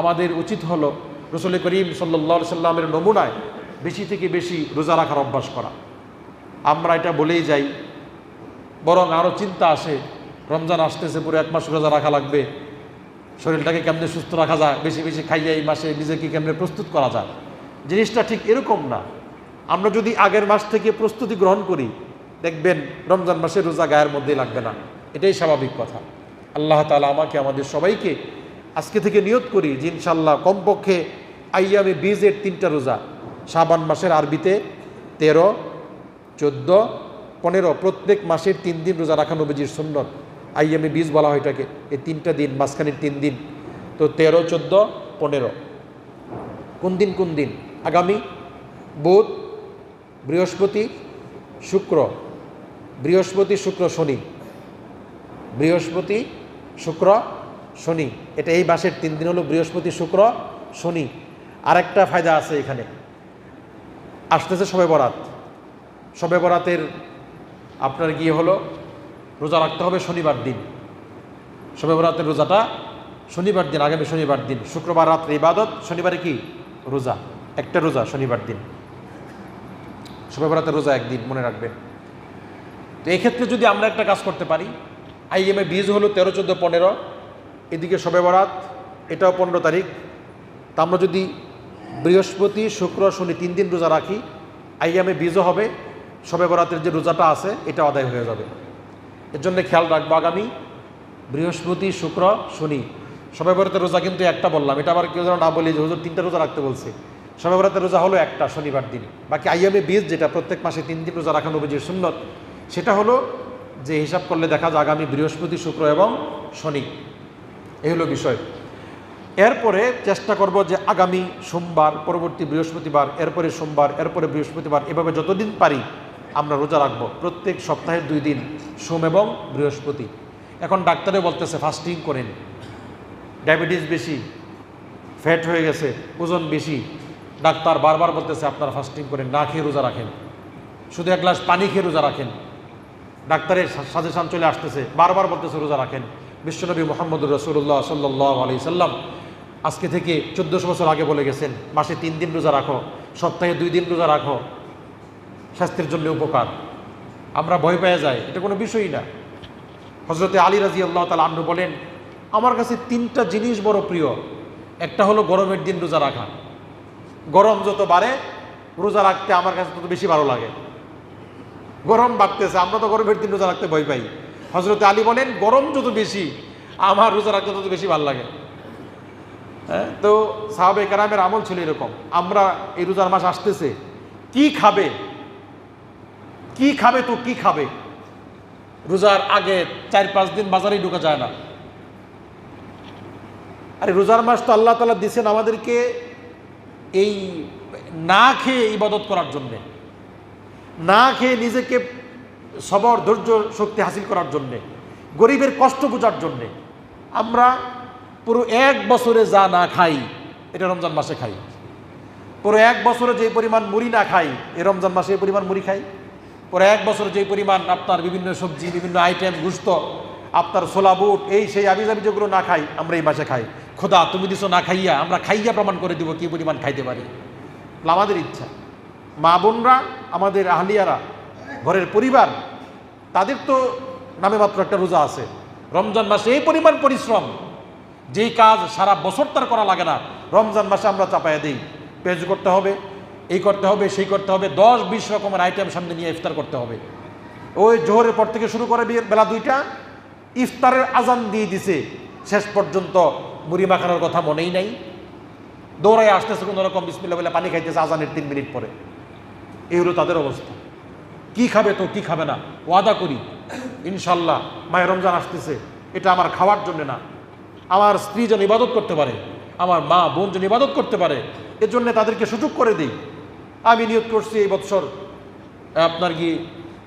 আমাদের উচিত হলো রাসূল করিম সাল্লাল্লাহু আলাইহি সাল্লামের নমুনায় বেশি থেকে বেশি রোজা রাখার অভ্যাস করা। আমরা এটা বলেই যাই, বরং আরও চিন্তা আসে, রমজান আসতেছে, পুরো 1 মাস রোজা রাখা লাগবে, শরীরটাকে কেমনে সুস্থ রাখা যায়, বেশি বেশি খাইয়ে এই মাসে নিজেকে কেমনে প্রস্তুত করা যায়। জিনিসটা ঠিক এরকম না। আমরা যদি আগের মাস থেকে প্রস্তুতি গ্রহণ করি, দেখবেন রমজান মাসে রোজা গায়ের মধ্যেই লাগবে না, এটাই স্বাভাবিক কথা। আল্লাহ তাআলা আমাকে আমাদের সবাইকে আজকে থেকে নিয়ত করি যে ইনশাআল্লাহ কমপক্ষে আইয়ামে বীজের 3টা রোজা, শাবান মাসের আরবিতে 13, 14, 15, প্রত্যেক মাসের 3 দিন রোজা রাখা নবীজির সুন্নত। আইয়ামে বীজ বলা হয় এটাকে, এই 3টা দিন, মাঝখানের 3 দিন। তো 13, 14, 15 কোন দিন? আগামী বুধ, বৃহস্পতি, শুক্র, শনি, বৃহস্পতি শুক্র শনি, এটা এই মাসের 3 দিন হলো বৃহস্পতি শুক্র শনি। আরেকটা ফায়দা আছে এখানে, আসতেছে শবে বরাত। শবে বরাতের আপনার গিয়ে হলো রোজা রাখতে হবে শনিবার দিন। শবে বরাতের রোজাটা শনিবার দিন, আগামী শনিবার দিন। শুক্রবার রাত্রে ইবাদত, শনিবারে কি রোজা, একটা রোজা শনিবার দিন। শবে বরাতের রোজা একদিন, মনে রাখবেন। তো এক্ষেত্রে যদি আমরা একটা কাজ করতে পারি, আইএমএ বীজ হলো 13, 14, 15, এদিকে শবে বরাত, এটাও 15 তারিখ। তা আমরা যদি বৃহস্পতি শুক্র শনি 3 দিন রোজা রাখি, আইএমএ বীজও হবে, শবে বরাতের যে রোজাটা আছে এটা আদায় হয়ে যাবে। এর জন্য খেয়াল রাখবো, আগামী বৃহস্পতি শুক্র শনি। শবে বরাতের রোজা কিন্তু একটা বললাম, এটা আবার কেউ যেন না বলি যে হুজুর 3টা রোজা রাখতে বলছে। শবে বরাতের রোজা হলো একটা, শনিবার দিন। বাকি আইয়ামে বীজ যেটা প্রত্যেক মাসে 3 দিন রোজা রাখা নবীজির সুন্নত, সেটা হলো যে হিসাব করলে দেখা যায় আগামী বৃহস্পতি শুক্র এবং শনি। এই হলো বিষয়। এরপরে চেষ্টা করব যে আগামী সোমবার, পরবর্তী বৃহস্পতিবার, এরপরে সোমবার, এরপরে বৃহস্পতিবার, এভাবে যতদিন পারি আমরা রোজা রাখবো। প্রত্যেক সপ্তাহের 2 দিন, সোম এবং বৃহস্পতি। এখন ডাক্তারে বলতেছে ফাস্টিং করেন, ডায়াবেটিস বেশি, ফ্যাট হয়ে গেছে, ওজন বেশি, ডাক্তার বারবার বলতেছে আপনারা ফাস্টিং করেন, না খেয়ে রোজা রাখেন, শুধু 1 গ্লাস পানি খেয়ে রোজা রাখেন। ডাক্তারের সাজেশন চলে আসতেছে, বারবার বলতেছে রোজা রাখেন। বিশ্বনবী মুহাম্মদুর রাসূলুল্লাহ সাল্লাল্লাহু আলাইহি সাল্লাম আজকে থেকে 1400 বছর আগে বলে গেছেন, মাসে 3 দিন রোজা রাখো, সপ্তাহে 2 দিন রোজা রাখো, স্বাস্থ্যের জন্য উপকার। আমরা ভয় পেয়ে যাই, এটা কোনো বিষয়ই না। হযরতে আলী রাদিয়াল্লাহু তাআলা আনহু বলেন, আমার কাছে 3টা জিনিস বড় প্রিয়। একটা হলো গরমের দিন রোজা রাখা। গরম যত বাড়ে রোজা রাখতে আমার কাছে তত বেশি ভালো লাগে। গরম বাড়তেছে, আমরা তো গরমের দিন রোজা রাখতে ভয় পাই। হযরতে আলী বলেন, গরম যত বেশি আমার রোজা রাখতে তত বেশি ভালো লাগে। হ্যাঁ, তো সাহাবায়ে কেরামের আমল ছিল এরকম। আমরা এই রোজার মাস আসতেছে, কি খাবে কি খাবে তো কি খাবে, রোজার আগে 4-5 দিন বাজারেই ঢোকা যায় না। আরে রোজার মাস তো আল্লাহ তাআলা দিয়েছেন আমাদেরকে এই না খেয়ে ইবাদত করার জন্যে, না খেয়ে নিজেকে সবর ধৈর্য শক্তি হাসিল করার জন্যে, গরিবের কষ্ট বোঝার জন্যে। আমরা পুরো 1 বছরে যা না খাই এটা রমজান মাসে খাই। পুরো 1 বছরে যে পরিমাণ মুড়ি না খাই এই রমজান মাসে এই পরিমাণ মুড়ি খাই। পুরো 1 বছরে যে পরিমাণ আপনার বিভিন্ন সবজি, বিভিন্ন আইটেম, গোশত, আপনার ছোলা বুট, এই সেই আবিজাবি যেগুলো না খাই আমরা এই মাসে খাই। খোদা তুমি দিছো না খাইয়া, আমরা খাইয়া প্রমাণ করে দিব কি পরিমাণ খাইতে পারি। আমাদের ইচ্ছা, মা বোনরা, আমাদের আহলিয়ারা, ঘরের পরিবার, তাদের তো নামে মাত্র একটা রোজা আছে। রমজান মাসে এই পরিমাণ পরিশ্রম, যেই কাজ সারা বছর তার করা লাগে না, রমজান মাসে আমরা চাপাইয়া দিই। পেঁয়াজ করতে হবে, এই করতে হবে, সেই করতে হবে, 10-20 রকমের আইটেম সামনে নিয়ে ইফতার করতে হবে। ওই জোহরের পর থেকে শুরু করে বেলা 2টা, ইফতারের আজান দিয়ে দিছে, শেষ পর্যন্ত মুড়ি মাখানোর কথা মনেই নাই। দৌড়ায় আসতেছে কোনো রকম বিসমিল্লাহ বলে পানি খাইতেছে আজানের 3 মিনিট পরে। এই হলো তাদের অবস্থা। কি খাবে তো কি খাবে না, ওয়াদা করি ইনশাল্লাহ মাহে রমজান আসতেছে, এটা আমার খাওয়ার জন্য না, আমার স্ত্রী যেন ইবাদত করতে পারে, আমার মা বোন যেন ইবাদত করতে পারে, এর জন্য তাদেরকে সুযোগ করে দিই। আমি নিয়ত করছি এই বৎসর আপনার কি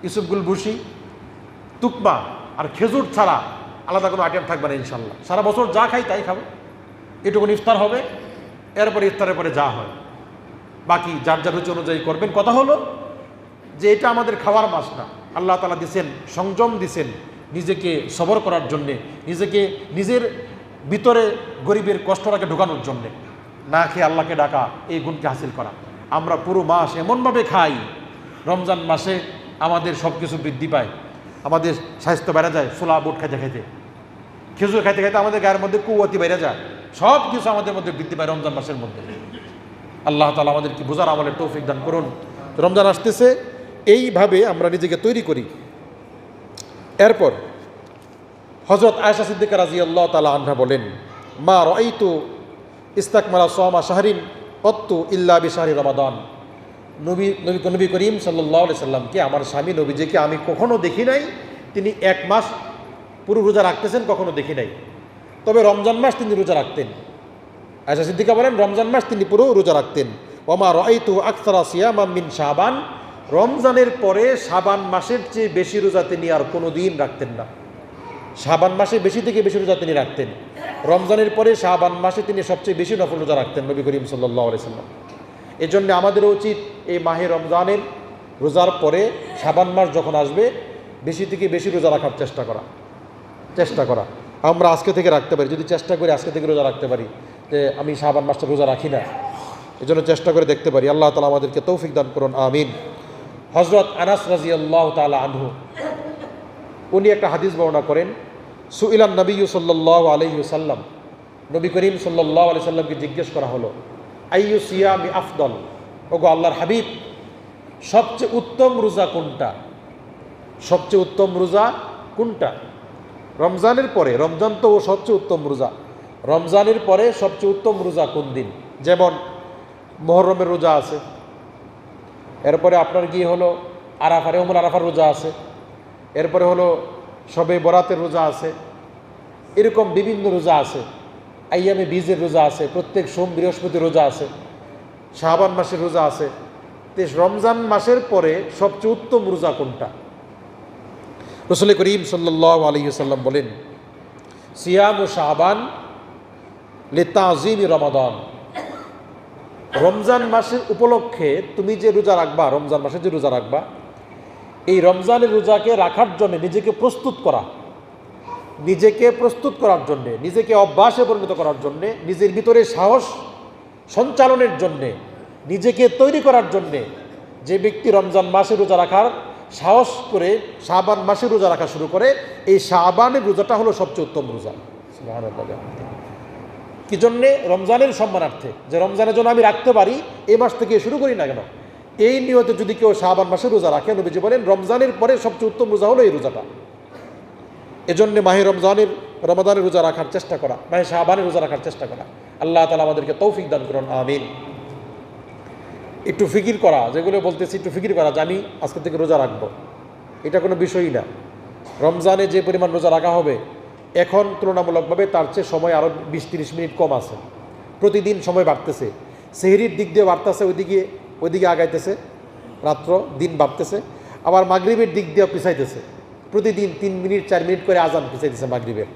ইসুফগুল ভুসি, তুকমা আর খেজুর ছাড়া আলাদা কোনো আইটেম থাকবে না ইনশাল্লাহ। সারা বছর যা খাই তাই খাবো, এটুকুন ইফতার হবে, এরপরে ইফতারের পরে যা হয় বাকি যার যার রুচি অনুযায়ী করবেন। কথা হলো যে এটা আমাদের খাওয়ার মাস না। আল্লাহ তাআলা দিছেন সংযম, দিছেন নিজেকে সবর করার জন্যে, নিজেকে নিজের ভিতরে গরিবের কষ্টটাকে ঢোকানোর জন্যে, না খেয়ে আল্লাহকে ডাকা, এই গুণকে হাসিল করা। আমরা পুরো মাস এমনভাবে খাই, রমজান মাসে আমাদের সব কিছু বৃদ্ধি পায়, আমাদের স্বাস্থ্য বেড়ে যায়। ছোলা বুট খাইতে খাইতে, খেজুর খাইতে খাইতে আমাদের গায়ের মধ্যে কুয়াতি বেড়ে যায়, সব কিছু আমাদের মধ্যে বৃদ্ধি পায় রমজান মাসের মধ্যে। আল্লাহ তাআলা আমাদেরকে বোঝার আমলের তৌফিক দান করুন। রমজান আসতেছে, এইভাবে আমরা নিজেকে তৈরি করি। এরপর হযরত আয়েশা সিদ্দিকা রাদিয়াল্লাহু তাআলা আনহা বলেন, মা রাআইতু ইস্তাকমালা সাওমা শাহরিন কত্তু ইল্লা বিশাহরি রমাদান। নবী করিম সাল্লাল্লাহু আলাইহি সাল্লামকে, আমার স্বামী নবীজিকে আমি কখনো দেখি নাই তিনি 1 মাস পুরো রোজা রাখতেছেন, কখনো দেখি নাই। তবে রমজান মাস তিনি রোজা রাখতেন। আয়েশা সিদ্দিকা বলেন, রমজান মাস তিনি পুরো রোজা রাখতেন। ওমা রাআইতু আকসারা সিয়ামান মিন শাবান, রমজানের পরে শাবান মাসের চেয়ে বেশি রোজা তিনি আর কোনো দিন রাখতেন না। শাবান মাসে বেশি থেকে বেশি রোজা তিনি রাখতেন। রমজানের পরে শাবান মাসে তিনি সবচেয়ে বেশি নফল রোজা রাখতেন নবী করিম সাল্লাল্লাহু আলাইহি সাল্লাম। এই জন্য আমাদেরও উচিত এই মাহে রমজানের রোজার পরে শাবান মাস যখন আসবে বেশি থেকে বেশি রোজা রাখার চেষ্টা করা। আমরা আজকে থেকে রাখতে পারি, যদি চেষ্টা করি আজকে থেকে রোজা রাখতে পারি, যে আমি শাবান মাসটা রোজা রাখি না, এই জন্য চেষ্টা করে দেখতে পারি। আল্লাহ তাআলা আমাদেরকে তৌফিক দান করুন, আমিন। হযরত আনাস রাদিয়াল্লাহু তাআলা আনহু উনি একটা হাদিস বর্ণনা করেন, সুইলান নবী সাল্লাল্লাহু আলাইহি ওয়াসাল্লাম, নবী করিম সাল্লাল্লাহু আলাইহি সাল্লামকে জিজ্ঞেস করা হলো, আইয়ু সিয়ামি আফদল, ওগো আল্লাহর হাবিব, সবচেয়ে উত্তম রোজা কোনটা? সবচেয়ে উত্তম রোজা কোনটা? রমজানের পরে, রমজান তো সবচেয়ে উত্তম রোজা, রমজানের পরে সবচেয়ে উত্তম রোজা কোন দিন? যেমন মুহররমের রোজা আছে, এরপরে আপনার কি হলো আরাফা, রেহমুল আরাফার রোজা আছে, এরপরে হলো শবে বরাতের রোজা আছে, এরকম বিভিন্ন রোজা আছে, আইয়ামে বীজের রোজা আছে, প্রত্যেক সোম বৃহস্পতি রোজা আছে, শাবান মাসের রোজা আছে। রমজান মাসের পরে সবচেয়ে উত্তম রোজা কোনটা? রাসূল করিম সাল্লাল্লাহু আলাইহি ওয়াসাল্লাম বলেন, সিয়ামু শাবান লিতাযীমি রমাদান, রমজান মাসের উপলক্ষে তুমি যে রোজা রাখবা, রমজান মাসে যে রোজা রাখবা, এই রমজানের রোজাকে রাখার জন্য নিজেকে প্রস্তুত করা, নিজেকে প্রস্তুত করার জন্যে, নিজেকে অভ্যাসে পরিণত করার জন্যে, নিজের ভিতরে সাহস সঞ্চালনের জন্যে, নিজেকে তৈরি করার জন্যে যে ব্যক্তি রমজান মাসে রোজা রাখার সাহস করে শাবান মাসে রোজা রাখা শুরু করে, এই শাবানের রোজাটা হলো সবচেয়ে উত্তম রোজা। কি জন্যে? রমজানের সম্মানার্থে, যে রমজানের জন্য আমি রাখতে পারি, এই মাস থেকে শুরু করি না কেন, এই নিয়তে যদি কেউ শাবান মাসে রোজা রাখে, নবীজি বলেন রমজানের পরে সবচেয়ে উত্তম রোজা হলো এই রোজাটা। এজন্যে মাহে রমাদানের রোজা রাখার চেষ্টা করা, মাহে শাবানের রোজা রাখার চেষ্টা করা। আল্লাহ তাআলা আমাদেরকে তৌফিক দান করুন, আমিন। একটু ফিকির করা, যেগুলো বলতেছি একটু ফিকির করা, যে আমি আজকে থেকে রোজা রাখবো, এটা কোনো বিষয়ই না। রমজানে যে পরিমাণ রোজা রাখা হবে, এখন তুলনামূলকভাবে তার চেয়ে সময় আরও 20-30 মিনিট কম আছে। প্রতিদিন সময় বাড়তেছে, সেহরির দিক দিয়ে বাড়তেছে, ওইদিকে আগাইতেছে, রাত্র দিন বাড়তেছে, আবার মাগরিবের দিক দিয়ে পিছাইতেছে। প্রতিদিন 3 মিনিট 4 মিনিট করে আজান পিছাইতেছে মাগরিবের।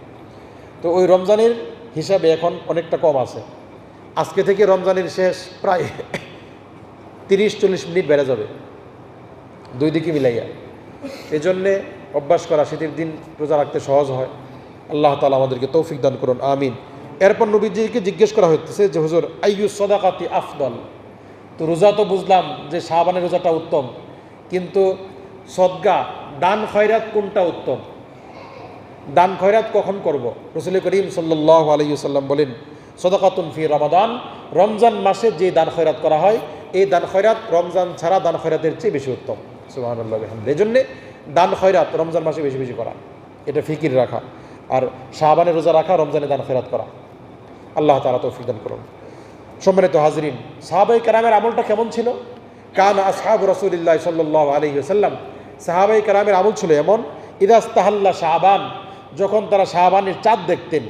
তো ওই রমজানের হিসাবে এখন অনেকটা কম আছে। আজকে থেকে রমজানের শেষ প্রায় 30-40 মিনিট বেড়ে যাবে, দুই দিকে মিলাইয়া। এই জন্যে অভ্যাস করা, শীতের দিন রোজা রাখতে সহজ হয়। আল্লাহ তাআলা আমাদেরকে তৌফিক দান করুন, আমিন। এরপর নবীজিকে জিজ্ঞেস করা হচ্ছে যে হুজুর, আইয়ু সাদাকাতি আফদল। তো রোজা তো বুঝলাম যে শাবানের রোজাটা উত্তম, কিন্তু সদকা, দান খয়রাত কোনটা উত্তম? দান খয়রাত কখন করব? রাসূল করিম সাল্লাল্লাহু আলাইহি ওয়াসাল্লাম বলেন, সাদাকাতুন ফি রমাদান, রমজান মাসে যে দান খয়রাত করা হয়, এই দান খয়রাত রমজান ছাড়া দান খয়রাতের চেয়ে বেশি উত্তম। সুবহানাল্লাহ বিহামদিহি। এই জন্যে দান খয়রাত রমজান মাসে বেশি বেশি করা, এটা ফিকির রাখা। আর শাবানের রোজা রাখা, রমজানে দান খয়রাত করা। আল্লাহ তাআলা তৌফিক দান করুন। সম্মানিত হাজরিন, সাহাবায়ে কেরামের আমলটা কেমন ছিল? কানা আসহাবু রাসূলিল্লাহ সাল্লাল্লাহু আলাইহি ওয়াসাল্লাম, সাহাবায়ে কেরামের আমল ছিল এমন, ইদাস্তাহাল্লা শাবান, যখন তারা শাবানের চাঁদ দেখতেন,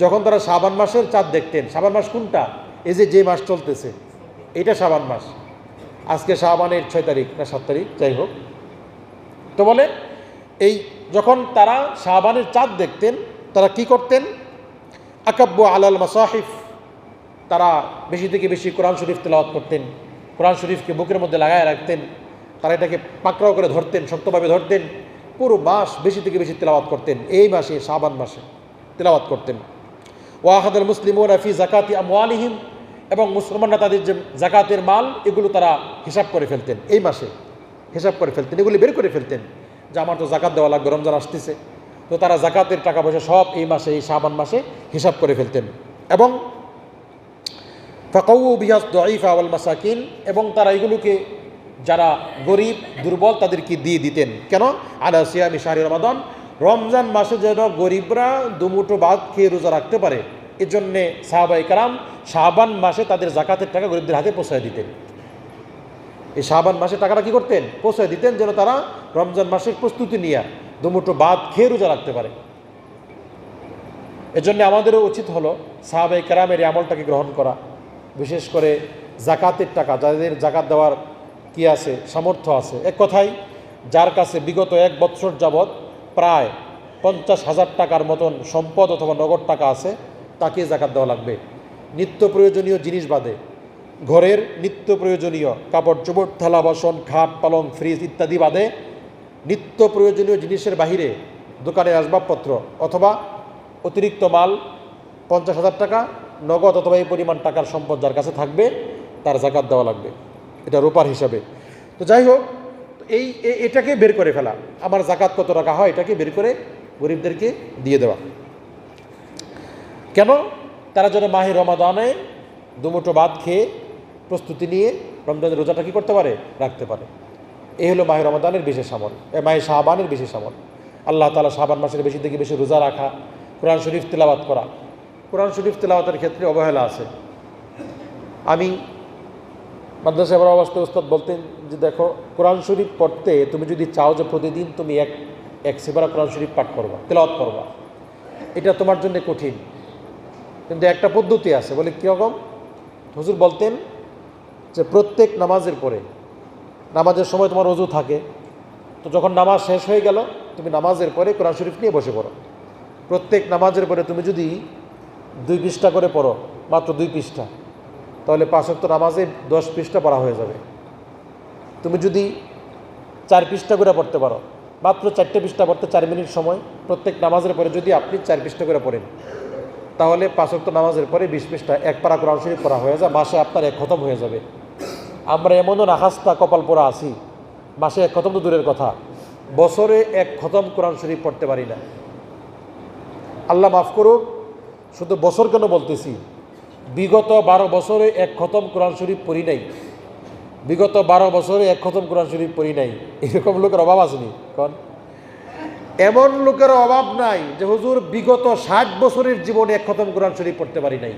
যখন তারা শাবান মাসের চাঁদ দেখতেন। শাবান মাস কোনটা? এই যে মাস চলতেছে, এটা শাবান মাস। আজকে শাবানের 6 তারিখ না 7 তারিখ, যাই হোক। তো বলে এই যখন তারা শাবানের চাঁদ দেখতেন, তারা কি করতেন? আকাব্বু আলাল মাসাহিফ, তারা বেশি থেকে বেশি কোরআন শরীফ তেলাওয়াত করতেন, কোরআন শরীফকে বুকের মধ্যে লাগায় রাখতেন, তারা এটাকে পাকড়াও করে ধরতেন, শক্তভাবে ধরতেন, পুরো মাস বেশি থেকে বেশি তেলাওয়াত করতেন। এই মাসে, শাবান মাসে তেলাওয়াত করতেন। ওয়াহাদাল মুসলিমুনা ফি যাকাতি আমওয়ালিহিম, এবং মুসলমানরা তাদের যে জাকাতের মাল, এগুলো তারা হিসাব করে ফেলতেন, এই মাসে হিসাব করে ফেলতেন, এগুলি বের করে ফেলতেন যে আমার তো জাকাত দেওয়া লাগবে, রমজান আসতেছে। তো তারা জাকাতের টাকা পয়সা সব এই মাসে, এই শাবান মাসে হিসাব করে ফেলতেন। এবং ফাকাউ বিহাস দাঈফা ওয়াল মাসাকিন, এবং তারা এগুলোকে যারা গরিব দুর্বল তাদেরকে দিয়ে দিতেন। কেন? আলা সিয়ামি শাহরি রমাদান, রমজান মাসে যেন গরিবরা দুমুঠো ভাত খেয়ে রোজা রাখতে পারে, এজন্যে সাহাবায়ে কেরাম শাবান মাসে তাদের জাকাতের টাকা গরিবদের হাতে পৌঁছায় দিতেন। এই শাবান মাসে টাকাটা কি করতেন? পৌঁছায় দিতেন, যেন তারা রমজান মাসের প্রস্তুতি নিয়ে দুমুঠো ভাত খেয়ে রোজা রাখতে পারে। এজন্য আমাদেরও উচিত হলো সাহাবায়ে কেরামের এই আমলটাকে গ্রহণ করা। বিশেষ করে জাকাতের টাকা, যাদের জাকাত দেওয়ার কি আছে, সামর্থ্য আছে, এক কথায় যার কাছে বিগত 1 বছর যাবৎ প্রায় 50,000 টাকার মতন সম্পদ অথবা নগদ টাকা আছে, তাকে জাকাত দেওয়া লাগবে। নিত্য প্রয়োজনীয় জিনিস বাদে, ঘরের নিত্য প্রয়োজনীয় কাপড় চোপড়, থালা বাসন, খাট পালং, ফ্রিজ ইত্যাদি বাদে, নিত্য প্রয়োজনীয় জিনিসের বাহিরে দোকানের আসবাবপত্র অথবা অতিরিক্ত মাল 50,000 টাকা নগদ অথবা এই পরিমাণ টাকার সম্পদ যার কাছে থাকবে, তার জাকাত দেওয়া লাগবে, এটা রূপার হিসাবে। তো যাই হোক, এটাকে বের করে ফেলা, আমার জাকাত কত টাকা হয়, এটাকে বের করে গরিবদেরকে দিয়ে দেওয়া। কেন? তারা যেন মাহে রমাদানে দুমুঠো ভাত খেয়ে প্রস্তুতি নিয়ে রমজানের রোজাটা কি করতে পারে? রাখতে পারে। এই হলো মাহে রমাদানের বিশেষ আমল, মাহে শাবানের বিশেষ আমল। আল্লাহ তাআলা শাবান মাসের বেশি থেকে বেশি রোজা রাখা, কোরআন শরীফ তেলাওয়াত করা। কোরআন শরীফ তেলাওয়াতের ক্ষেত্রে অবহেলা আছে। আমি মাদ্রাসায় পড়া অবস্থায় উস্তাদ বলতেন যে দেখো, কোরআন শরীফ পড়তে তুমি যদি চাও যে প্রতিদিন তুমি এক সেবারা কোরআন শরীফ পাঠ করবা, তেলাওয়াত করবা, এটা তোমার জন্য কঠিন, কিন্তু একটা পদ্ধতি আছে। বলে কীরকম? হুজুর বলতেন যে প্রত্যেক নামাজের পরে, নামাজের সময় তোমার ওযু থাকে, তো যখন নামাজ শেষ হয়ে গেল, তুমি নামাজের পরে কোরআন শরীফ নিয়ে বসে পড়ো। প্রত্যেক নামাজের পরে তুমি যদি 2 পৃষ্ঠা করে পড়ো, মাত্র 2 পৃষ্ঠা, তাহলে 5 ওয়াক্ত নামাজে 10 পৃষ্ঠা পড়া হয়ে যাবে। তুমি যদি 4 পৃষ্ঠা করে পড়তে পারো, মাত্র 4টে পৃষ্ঠা পড়তে 4 মিনিট সময়। প্রত্যেক নামাজের পরে যদি আপনি 4 পৃষ্ঠা করে পড়েন, তাহলে 5 ওয়াক্ত নামাজের পরে 20 পৃষ্ঠা এক পারা কোরআন শরীফ পড়া হয়ে যায়। মাসে আপনার 1 খতম হয়ে যাবে। আমরা এমনও নাখাস্তা কপাল পড়া আছি, মাসে 1 খতম তো দূরের কথা, বছরে 1 খতম কোরআন শরীফ পড়তে পারি না। আল্লাহ মাফ করুক, শুধু বছর কেন বলতেছি, বিগত 12 বছরে 1 খতম কোরআন শরীফ পড়ি নাই। বিগত 12 বছরে 1 খতম কোরআন শরীফ পড়ি নাই। এরকম লোকের অভাব আসেনি? কারণ এমন লোকের অভাব নাই যে হুজুর বিগত 60 বছরের জীবনে 1 খতম কোরআন শরীফ পড়তে পারি নাই।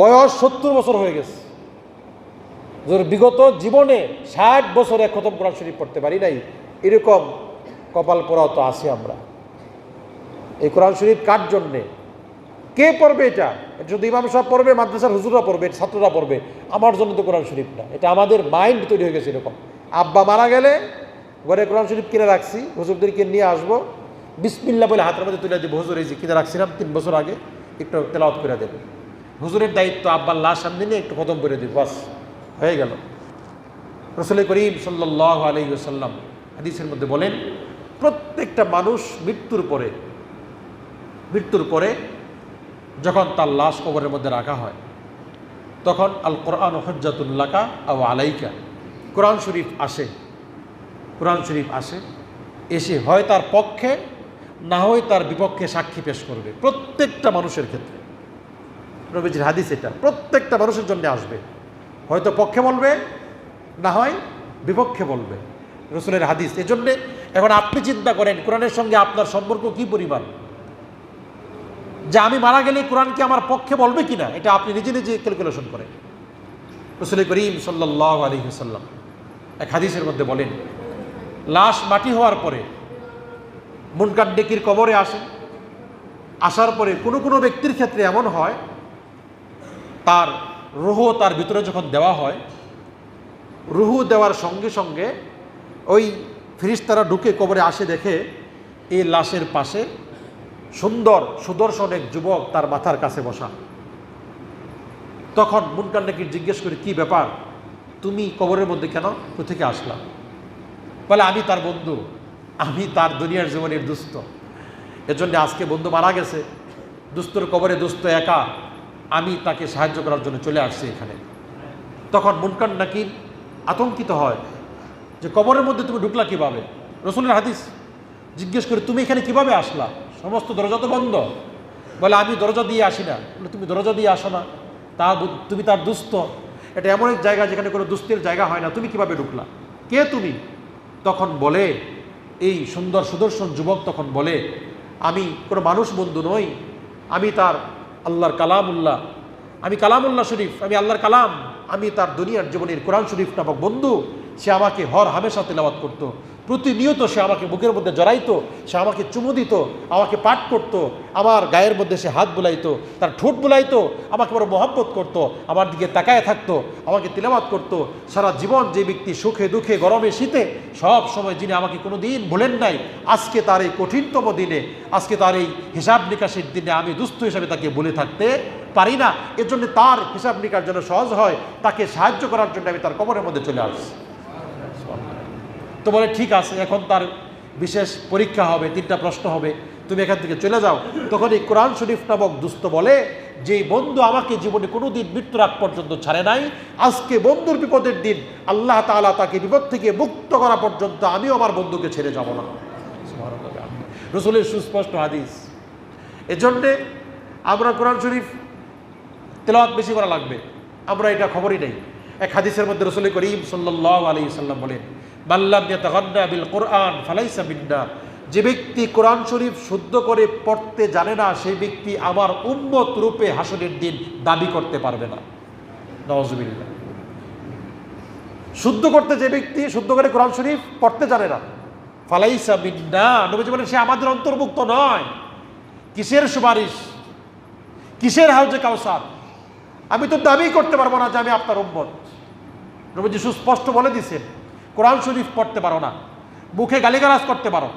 বয়স 70 বছর হয়ে গেছে, হুজুর বিগত জীবনে 60 বছরে 1 খতম কোরআন শরীফ পড়তে পারি নাই। এরকম কপাল পোড়াও তো আছি আমরা। এই কোরআন শরীফ কার জন্যে? কে পড়বে এটা? এটা শুধু ইমাম সাহেব পড়বে, মাদ্রাসার হুজুররা পড়বে, ছাত্ররা পড়বে। আমার জন্য তো কোরআন শরীফ না। এটা আমাদের মাইন্ড তৈরি হয়ে গেছে এরকম। আব্বা মারা গেলে ঘরে কোরআন শরীফ কিনে রাখছি, হুজুরদেরকে নিয়ে আসবো, বিসমিল্লাহ বলে হাতের মধ্যে তুলে দেবো, হুজুর এই যে কিনে রাখছিলাম 3 বছর আগে, একটু তেলাওয়াত করে দেবে। হুজুরের দায়িত্ব আব্বার লাশ সামনে নিয়ে একটু খতম করে দিব, বাস হয়ে গেল। রাসূল করিম সাল্লাল্লাহু আলাইহি ওয়াসাল্লাম হাদিসের মধ্যে বলেন, প্রত্যেকটা মানুষ মৃত্যুর পরে যখন তার লাশ কবরের মধ্যে রাখা হয়, তখন আল কোরআন হুজ্জাতুল লাকা আও আলাইকা, কোরআন শরীফ আসে, এসে হয় তার পক্ষে না হয় তার বিপক্ষে সাক্ষী পেশ করবে। প্রত্যেকটা মানুষের ক্ষেত্রে নবীজির হাদিস এটা, প্রত্যেকটা মানুষের জন্য আসবে, হয়তো পক্ষে বলবে না হয় বিপক্ষে বলবে, রাসূলের হাদিস। এজন্য এখন আপনি চিন্তা করেন কোরআনের সঙ্গে আপনার সম্পর্ক কি পরিমাণ, যে আমি মারা গেলে কোরআন কি আমার পক্ষে বলবে কিনা, এটা আপনি নিজে নিজে ক্যালকুলেশন করেন। রাসূল করিম সাল্লাল্লাহু আলাইহি ওয়াসাল্লাম এক হাদিসের মধ্যে বলেন, লাশ মাটি হওয়ার পরে মুনকার নেকির কবরে আসে, আসার পরে কোনো কোনো ব্যক্তির ক্ষেত্রে এমন হয়, তার রূহ তার ভিতরে যখন দেওয়া হয়, রূহ দেওয়ার সঙ্গে সঙ্গে ওই ফেরেশতারা ঢুকে কবরে আসে, দেখে এই লাশের পাশে সুন্দর সুদর্শন এক যুবক তার মাথার কাছে বসা। তখন মুনকার নেকির জিজ্ঞেস করে, কি ব্যাপার, তুমি কবরের মধ্যে কেন, কোথেকে আসলাম? বলে, আমি তার বন্ধু, আমি তার দুনিয়ার জীবনের দুস্থ, এজন্য আজকে বন্ধু মারা গেছে, দুস্থর কবরে দুস্থ একা, আমি তাকে সাহায্য করার জন্য চলে আসছি এখানে। তখন মুনকার নাকির আতঙ্কিত হয় যে কবরের মধ্যে তুমি ঢুকলা কিভাবে? রাসূলের হাদিস, জিজ্ঞেস করে, তুমি এখানে কিভাবে আসলা? সমস্ত দরজা তো বন্ধ। বলে, আমি দরজা দিয়ে আসি না। বলে, তুমি দরজা দিয়ে আসো না, তুমি তার দুস্থ, এটা এমন এক জায়গা যেখানে কোনো দুস্থের জায়গা হয় না, তুমি কিভাবে ঢুকলা? কে তুমি? তখন বলে, এই সুন্দর সুদর্শন যুবক তখন বলে, আমি কোনো মানুষ বন্ধু নই, আমি তার আল্লাহর কালামুল্লাহ, আমি কালামুল্লাহ শরীফ, আমি আল্লাহর কালাম, আমি তার দুনিয়ার জীবনের কোরআন শরীফ নামক বন্ধু। সে আমাকে হর হামেশা তেলাওয়াত করতো, প্রতিনিয়ত সে আমাকে বুকের মধ্যে জড়াইতো, সে আমাকে চুমু দিত, আমাকে পাঠ করতো, আমার গায়ের মধ্যে সে হাত বুলাইতো, তার ঠোঁট বুলাইতো, আমাকে বড় মহব্বত করতো, আমার দিকে তাকায় থাকতো, আমাকে তিলাওয়াত করতো। সারা জীবন যে ব্যক্তি সুখে দুঃখে গরমে শীতে সব সময় যিনি আমাকে কোনো দিন ভুলেন নাই, আজকে তার এই কঠিনতম দিনে, আজকে তার এই হিসাব নিকাশের দিনে আমি দুস্থ হিসাবে তাকে ভুলে থাকতে পারি না। এর জন্য তার হিসাব নিকাশ যেন সহজ হয়, তাকে সাহায্য করার জন্য আমি তার কবরের মধ্যে চলে আসছি। তো বলে, ঠিক আছে, এখন তার বিশেষ পরীক্ষা হবে, 3টা প্রশ্ন হবে, তুমি এখান থেকে চলে যাও। তখন এই কোরআন শরীফ নামক দুস্থ বলে, যে বন্ধু আমাকে জীবনে কোনো দিন মৃত্যুর আগ পর্যন্ত ছাড়ে নাই, আজকে বন্ধুর বিপদের দিন আল্লাহ তাআলা তাকে বিপদ থেকে মুক্ত করা পর্যন্ত আমিও আমার বন্ধুকে ছেড়ে যাব না। রাসূলের সুস্পষ্ট হাদিস। এজন্যে আমরা কোরআন শরীফ তেলাওয়াত বেশি করা লাগবে, আমরা এটা খবরই নেই। এক হাদিসের মধ্যে রাসূল করিম সাল্লাল্লাহু আলাইহি ওয়াসাল্লাম বলেন, মাল্লাম ইয়াতাগান্না বিল কোরআন ফালাইসা মিন্না, যে ব্যক্তি কোরআন শরীফ শুদ্ধ করে পড়তে জানে না, সেই ব্যক্তি আমার উম্মত রূপে হাসরের দিন দাবি করতে পারবে না। নাউযুবিল্লাহ। শুদ্ধ করতে যে ব্যক্তি শুদ্ধ করে কোরআন শরীফ পড়তে জানে না, ফালাইসা মিন্না, নবীজি বলেন সে আমাদের অন্তর্ভুক্ত নয়। কিসের সুপারিশ, কিসের হাউজে কাউসার? আমি তো দাবি করতে পারবো না যে আমি আপনার উম্মত। নবীজি সুস্পষ্ট বলে দিয়েছেন, কোরআন শরীফ পড়তে পারো না, মুখে গালিগালাজ করতে পারো,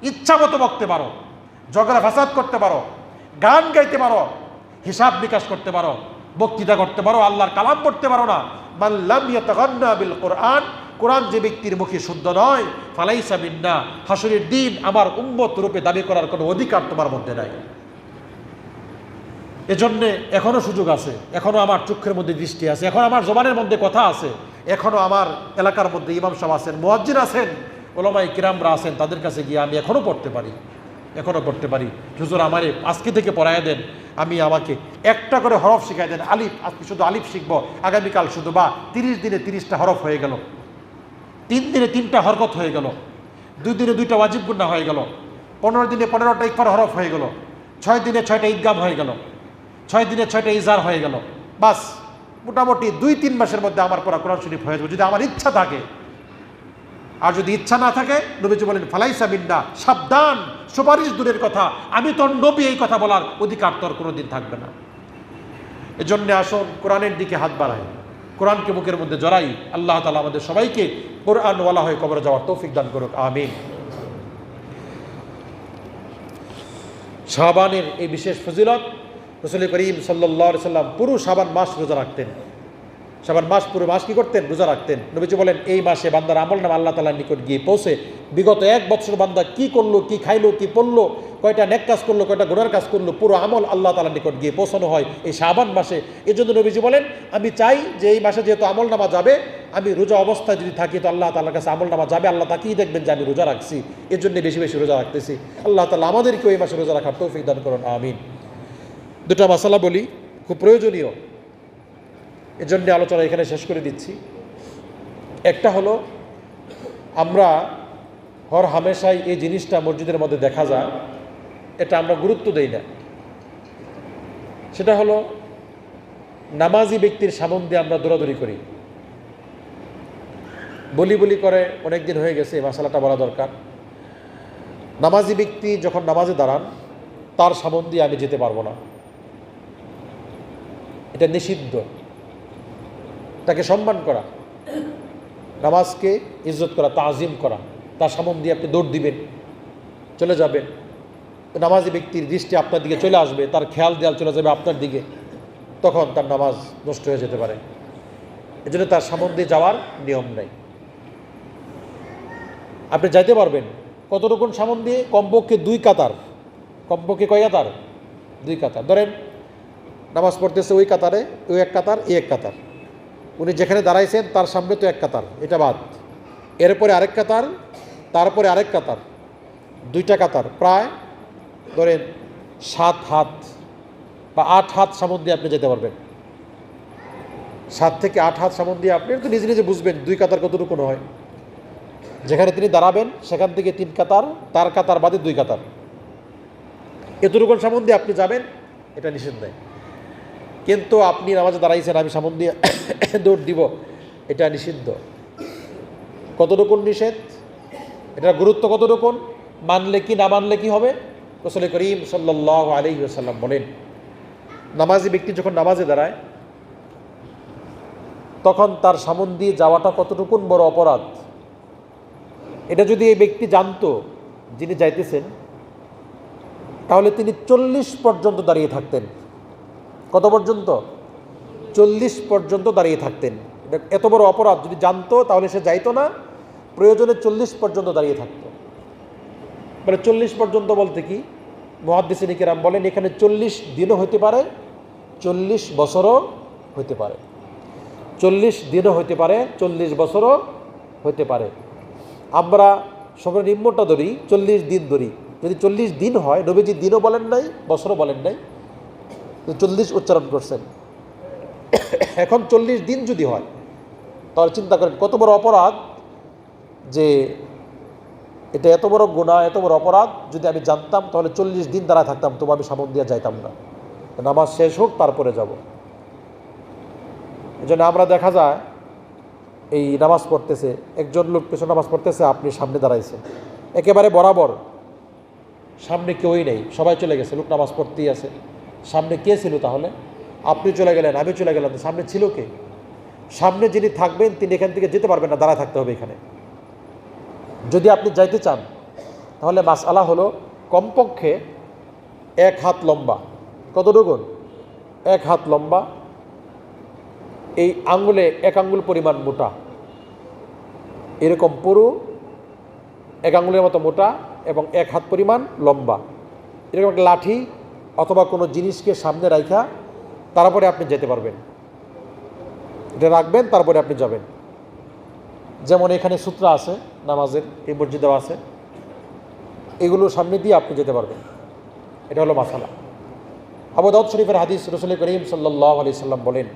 ইচ্ছা মতো বকতে পারো, ঝগড়া ফাসাদ করতে পারো, গান গাইতে পারো, হিসাব নিকাশ করতে পারো, বক্তৃতা করতে পারো, আল্লাহর কালাম পড়তে পারো না। মান লাম ইয়াতাগান্না বিল কোরআন, কোরআন যে ব্যক্তির মুখে শুদ্ধ নয়, ফালাইসা মিন্না, হাসরের দিন আমার উম্মত রূপে দাবি করার কোনো অধিকার তোমার মধ্যে নাই। এজন্যে এখনো সুযোগ আছে, এখনো আমার চোখের মধ্যে দৃষ্টি আছে, এখন আমার জবানের মধ্যে কথা আছে, এখনো আমার এলাকার মধ্যে ইমাম সাহেব আছেন, মুয়াজ্জিন আছেন, ওলামায়ে কিরামরা আছেন, তাদের কাছে গিয়ে আমি এখনো পড়তে পারি, এখনো পড়তে পারি। হুজুর আমারে আজকে থেকে পড়ায় দেন, আমাকে একটা করে হরফ শিখাই দেন, আলিফ, আজকে শুধু আলিফ শিখবো, আগামীকাল শুধু, বা 30 দিনে 30টা হরফ হয়ে গেল, 3 দিনে 3টা হরকত হয়ে গেল, 2 দিনে 2টা ওয়াজিব গুন্না হয়ে গেল, 15 দিনে 15টা ইকফার হরফ হয়ে গেল, 6 দিনে 6টা ঈদগাম হয়ে গেল, 6 দিনে 6টা ইজার হয়ে গেল। বাস মোটামুটি 2-3 মাসের মধ্যে আমার পড়া কোরআন শরীফ হয়ে যাবে, যদি আমার ইচ্ছা থাকে। আর যদি ইচ্ছা না থাকে, নবীজি বলেন ফালাইসা মিন্না, সাবধান, সুপারিশ দূরের কথা, আমি তোর নবী, এই কথা বলার অধিকার তোর কোনোদিন থাকবে না। এজন্য আসুন কোরআনের দিকে হাত বাড়াই, কোরআনকে বুকের মধ্যে জড়াই। আল্লাহ তাআলা আমাদের সবাইকে কোরআনওয়ালা হয়ে কবরে যাওয়ার তৌফিক দান করুক, আমিন। শাবানের এই বিশেষ ফজিলত, রাসূল করিম সাল্লাল্লাহু আলাইহি সাল্লাম পুরো শাবান মাস রোজা রাখতেন। শাবান মাস, পুরো মাস কি করতেন? রোজা রাখতেন। নবীজি বলেন এই মাসে বান্দার আমলনামা আল্লাহ তাআলার নিকট গিয়ে পৌঁছে বিগত 1 বছর বান্দা কি করলো, কি খাইলো, কি পড়লো, কয়টা নেক কাজ করলো, কয়টা গুনার কাজ করলো, পুরো আমল আল্লাহ তাআলার নিকট গিয়ে পৌঁছানো হয় এই শাবান মাসে। এই জন্য নবীজি বলেন আমি চাই যে এই মাসে যেহেতু আমলনামা যাবে, আমি রোজা অবস্থায় যদি থাকি তো আল্লাহ তাআলার কাছে আমলনামা যাবে, আল্লাহ তাকিয়ে দেখবেন যে আমি রোজা রাখছি, এর জন্য বেশি বেশি রোজা রাখতেছি। আল্লাহ তাআলা আমাদেরকেও এই মাসে রোজা রাখার তৌফিক দান করুন, আমিন। দুটা মাসালা বলি, খুব প্রয়োজনীয়, এজন্য আলোচনা এখানে শেষ করে দিচ্ছি। একটা হলো, আমরা হর হামেশাই এই জিনিসটা মসজিদের মধ্যে দেখা যায়, এটা আমরা গুরুত্ব দেই না। সেটা হলো নামাজি ব্যক্তির সম্বন্ধে আমরা দৌড়াদৌড়ি করি, বলি করে অনেক দিন হয়ে গেছে, এই মাসালাটা বলা দরকার। নামাজি ব্যক্তি যখন নামাজে দাঁড়ান, তার সম্বন্ধে আমি যেতে পারবো না, এটা নিষিদ্ধ। তাকে সম্মান করা, নামাজকে ইজ্জত করা, তাজিম করা, তার সম্বন্ধে আপনি দৌড় দিবেন, চলে যাবেন, নামাজি ব্যক্তির দৃষ্টি আপনার দিকে চলে আসবে, তার খেয়াল দেয়াল চলে যাবে আপনার দিকে, তখন তার নামাজ নষ্ট হয়ে যেতে পারে। এজন্য তার সম্বন্ধে যাওয়ার নিয়ম নেই। আপনি যাইতে পারবেন কতটুকুন সম্বন্ধে? কমপক্ষে 2 কাতার, কমপক্ষে কয় কাতার? 2 কাতার। ধরেন নামাজ পড়তেছে ওই কাতারে, ওই 1 কাতার, এই 1 কাতার, উনি যেখানে দাঁড়াইছেন তার সামনে তো 1 কাতার, এটা বাদ, এরপরে আরেক কাতার, তারপরে আরেক কাতার, 2টা কাতার, প্রায় ধরেন 7 হাত বা 8 হাত সামন দিয়ে আপনি যেতে পারবেন। 7 থেকে 8 হাত সামন দিয়ে আপনি তো নিজে নিজে বুঝবেন 2 কাতার কতটুকু হয়। যেখানে তিনি দাঁড়াবেন সেখান থেকে 3 কাতার, তার কাতার বাদে 2 কাতার, এতটুকুন সামন দিয়ে আপনি যাবেন, এটা নিষেধ নেই। কিন্তু আপনি নামাজে দাঁড়াইছেন, আমি সামন দিয়ে দৌড় দিব, এটা নিষিদ্ধ। কতটুকুন নিষেধ, এটার গুরুত্ব কতটুকুন, মানলে কি না মানলে কি হবে? রাসূল করিম সাল্লাল্লাহু আলাইহি ওয়াসাল্লাম বলেন, নামাজি ব্যক্তি যখন নামাজে দাঁড়ায় তখন তার সামন দিয়ে যাওয়াটা কতটুকুন বড় অপরাধ, এটা যদি এই ব্যক্তি জানতো যিনি যাইতেছেন, তাহলে তিনি 40 পর্যন্ত দাঁড়িয়ে থাকতেন। কত পর্যন্ত? 40 পর্যন্ত দাঁড়িয়ে থাকতেন। এটা এত বড় অপরাধ যদি জানতো তাহলে সে যাইতো না, প্রয়োজনে 40 পর্যন্ত দাঁড়িয়ে থাকতো। মানে 40 পর্যন্ত বলতে কি, মুহাদ্দিসিন কিরাম বলেন এখানে 40 দিনও হতে পারে, 40 বছরও হতে পারে, 40 দিনও হতে পারে, 40 বছরও হতে পারে। আমরা সর্বনিম্নটা ধরি, 40 দিন ধরি। যদি 40 দিন হয়, নবীজি দিনও বলেন নাই, বছরও বলেন নাই, 40 উচ্চারণ করছেন। এখন 40 দিন যদি হয়, তাহলে চিন্তা করেন কত বড় অপরাধ, যে এটা এত বড় গুনাহ, এত বড় অপরাধ। যদি আমি জানতাম তাহলে 40 দিন দাঁড়ায় থাকতাম, তবু আমি সামন দিয়ে যাইতাম না, নামাজ শেষ হোক তারপরে যাব। এই জন্য আমরা দেখা যায় এই নামাজ পড়তেছে, একজন লোক পেছনে নামাজ পড়তেছে, আপনি সামনে দাঁড়াইছেন, একেবারে বরাবর, সামনে কেউই নেই, সবাই চলে গেছে, লোক নামাজ পড়তেই আছে। সামনে কে ছিল তাহলে? আপনি চলে গেলেন, আমি চলে গেলাম, সামনে ছিল কে? সামনে যিনি থাকবেন তিনি এখান থেকে যেতে পারবেন না, দাঁড়ায় থাকতে হবে এখানে। যদি আপনি যাইতে চান তাহলে মাসআলা হলো কমপক্ষে 1 হাত লম্বা। কতটুকুন? 1 হাত লম্বা, এই আঙ্গুলে 1 আঙ্গুল পরিমাণ মোটা, এরকম পুরু, এক আঙুলের মতো মোটা এবং 1 হাত পরিমাণ লম্বা, এরকম একটা লাঠি অথবা কোনো জিনিসকে সামনে রাখা তারপরে আপনি যেতে পারবেন। এটা রাখবেন, তারপরে আপনি যাবেন। যেমন এখানে সূত্র আছে নামাজের, এই মসজিদেও আছে, এগুলো সামনে দিয়ে আপনি যেতে পারবেন। এটা হলো মাসালা। আবু দাউদ শরীফের হাদিস, রাসূল করিম সাল্লাল্লাহু আলাইহি সাল্লাম বলেন,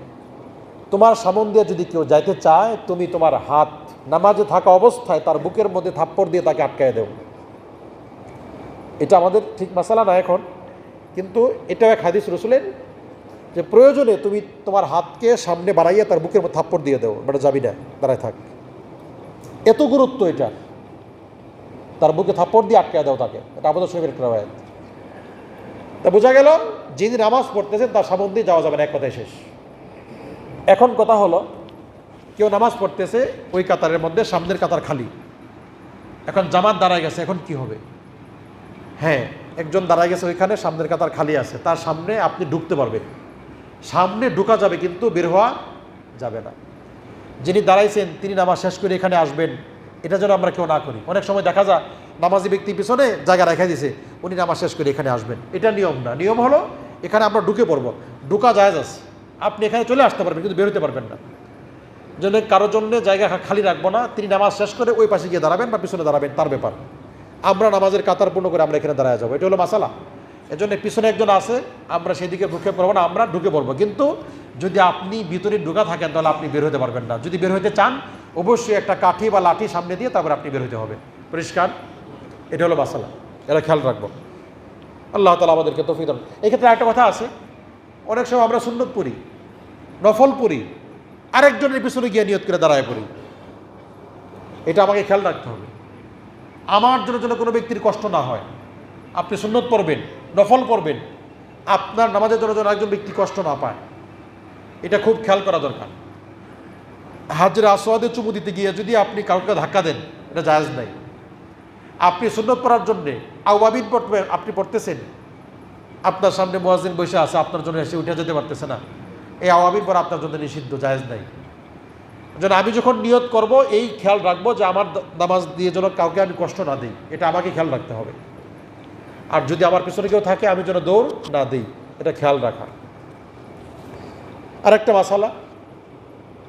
তোমার সামনে দিয়ে যদি কেউ যাইতে চায়, তুমি তোমার হাত নামাজে থাকা অবস্থায় তার বুকের মধ্যে থাপ্পড় দিয়ে তাকে আটকায় দেও। এটা আমাদের ঠিক মাসালা না এখন, কিন্তু এটাও এক হাদিস রাসূলের, যে প্রয়োজনে তুমি তোমার হাতকে সামনে বাড়াইয়া তার বুকের মধ্যে থাপ্পড় দিয়ে দেও, বেটা যাবি না, দাঁড়ায় থাক। এত গুরুত্ব এটা, তার বুকে থাপ্পড় দিয়ে আটকায় দাও তাকে। এটা আবু দাউদ শরীফের একটা রাওয়ায়াত। তা বোঝা গেল যিনি নামাজ পড়তেছেন তার সামনে দিয়ে যাওয়া যাবে না, এক কথায় শেষ। এখন কথা হলো, কেউ নামাজ পড়তেছে, ওই কাতারের মধ্যে সামনের কাতার খালি, এখন জামাত দাঁড়ায় গেছে, এখন কি হবে? হ্যাঁ, একজন দাঁড়ায় গেছে ওইখানে, সামনের কাতার খালি আছে, তার সামনে আপনি ঢুকতে পারবেন, সামনে ঢুকা যাবে, কিন্তু বের হওয়া যাবে না। যিনি দাঁড়াইছেন তিনি নামাজ শেষ করে এখানে আসবেন, এটা যেন আমরা কেউ না করি। অনেক সময় দেখা যায় নামাজি ব্যক্তি পিছনে জায়গা রেখে দিয়েছে, উনি নামাজ শেষ করে এখানে আসবেন, এটা নিয়ম না। নিয়ম হলো এখানে আমরা ঢুকে পড়বো, ঢুকা জায়েজ আছে, আপনি এখানে চলে আসতে পারবেন, কিন্তু বেরোতে পারবেন না। জন্য কারোর জন্য জায়গা খালি রাখবো না, তিনি নামাজ শেষ করে ওই পাশে গিয়ে দাঁড়াবেন বা পিছনে দাঁড়াবেন, তার ব্যাপার। আমরা নামাজের কাতার পূর্ণ করে আমরা এখানে দাঁড়ায় যাবো, এটা হলো মাসালা। এজন্য পিছনে একজন আছে, আমরা সেদিকে ঢুকে পড়বো না, আমরা ঢুকে পড়বো। কিন্তু যদি আপনি ভিতরে ঢুকা থাকেন তাহলে আপনি বের হতে পারবেন না। যদি বের হতে চান, অবশ্যই একটা কাঠি বা লাঠি সামনে দিয়ে তারপর আপনি বের হতে হবে। পরিষ্কার? এটা হলো মাসালা, এটা খেয়াল রাখবো। আল্লাহ তাআলা আমাদেরকে তৌফিক দান। এক্ষেত্রে একটা কথা আছে, অনেক সময় আমরা সুন্নত পড়ি, নফল পড়ি, আরেকজনের পিছনে গিয়ে নিয়ত করে দাঁড়ায় পড়ি। এটা আমাকে খেয়াল রাখতে হবে, আমার জন্য যেন কোনো ব্যক্তির কষ্ট না হয়। আপনি সুন্নত পড়বেন, নফল পড়বেন, আপনার নামাজের জন্য যেন একজন ব্যক্তি কষ্ট না পায়, এটা খুব খেয়াল করা দরকার। হাজরে আসওয়াদে চুমু দিতে গিয়ে যদি আপনি কাউকে ধাক্কা দেন, এটা জায়েজ নাই। আপনি সুন্নত পড়ার জন্যে আওয়াবিন পড়বেন, আপনি পড়তেছেন, আপনার সামনে মুয়াজ্জিন বসে আছে, আপনার জন্য এসে উঠে যেতে পারতেছে না, এই আওয়াবিন পড়া আপনার জন্য নিষিদ্ধ, জায়েজ নাই। যেন আমি যখন নিয়ত করব, এই খেয়াল রাখবো যে আমার নামাজ দিয়ে যেন কাউকে আমি কষ্ট না দিই, এটা আমাকে খেয়াল রাখতে হবে। আর যদি আমার পিছনে কেউ থাকে, আমি যেন দৌড় না দিই, এটা খেয়াল রাখা। আরেকটা মাসালা,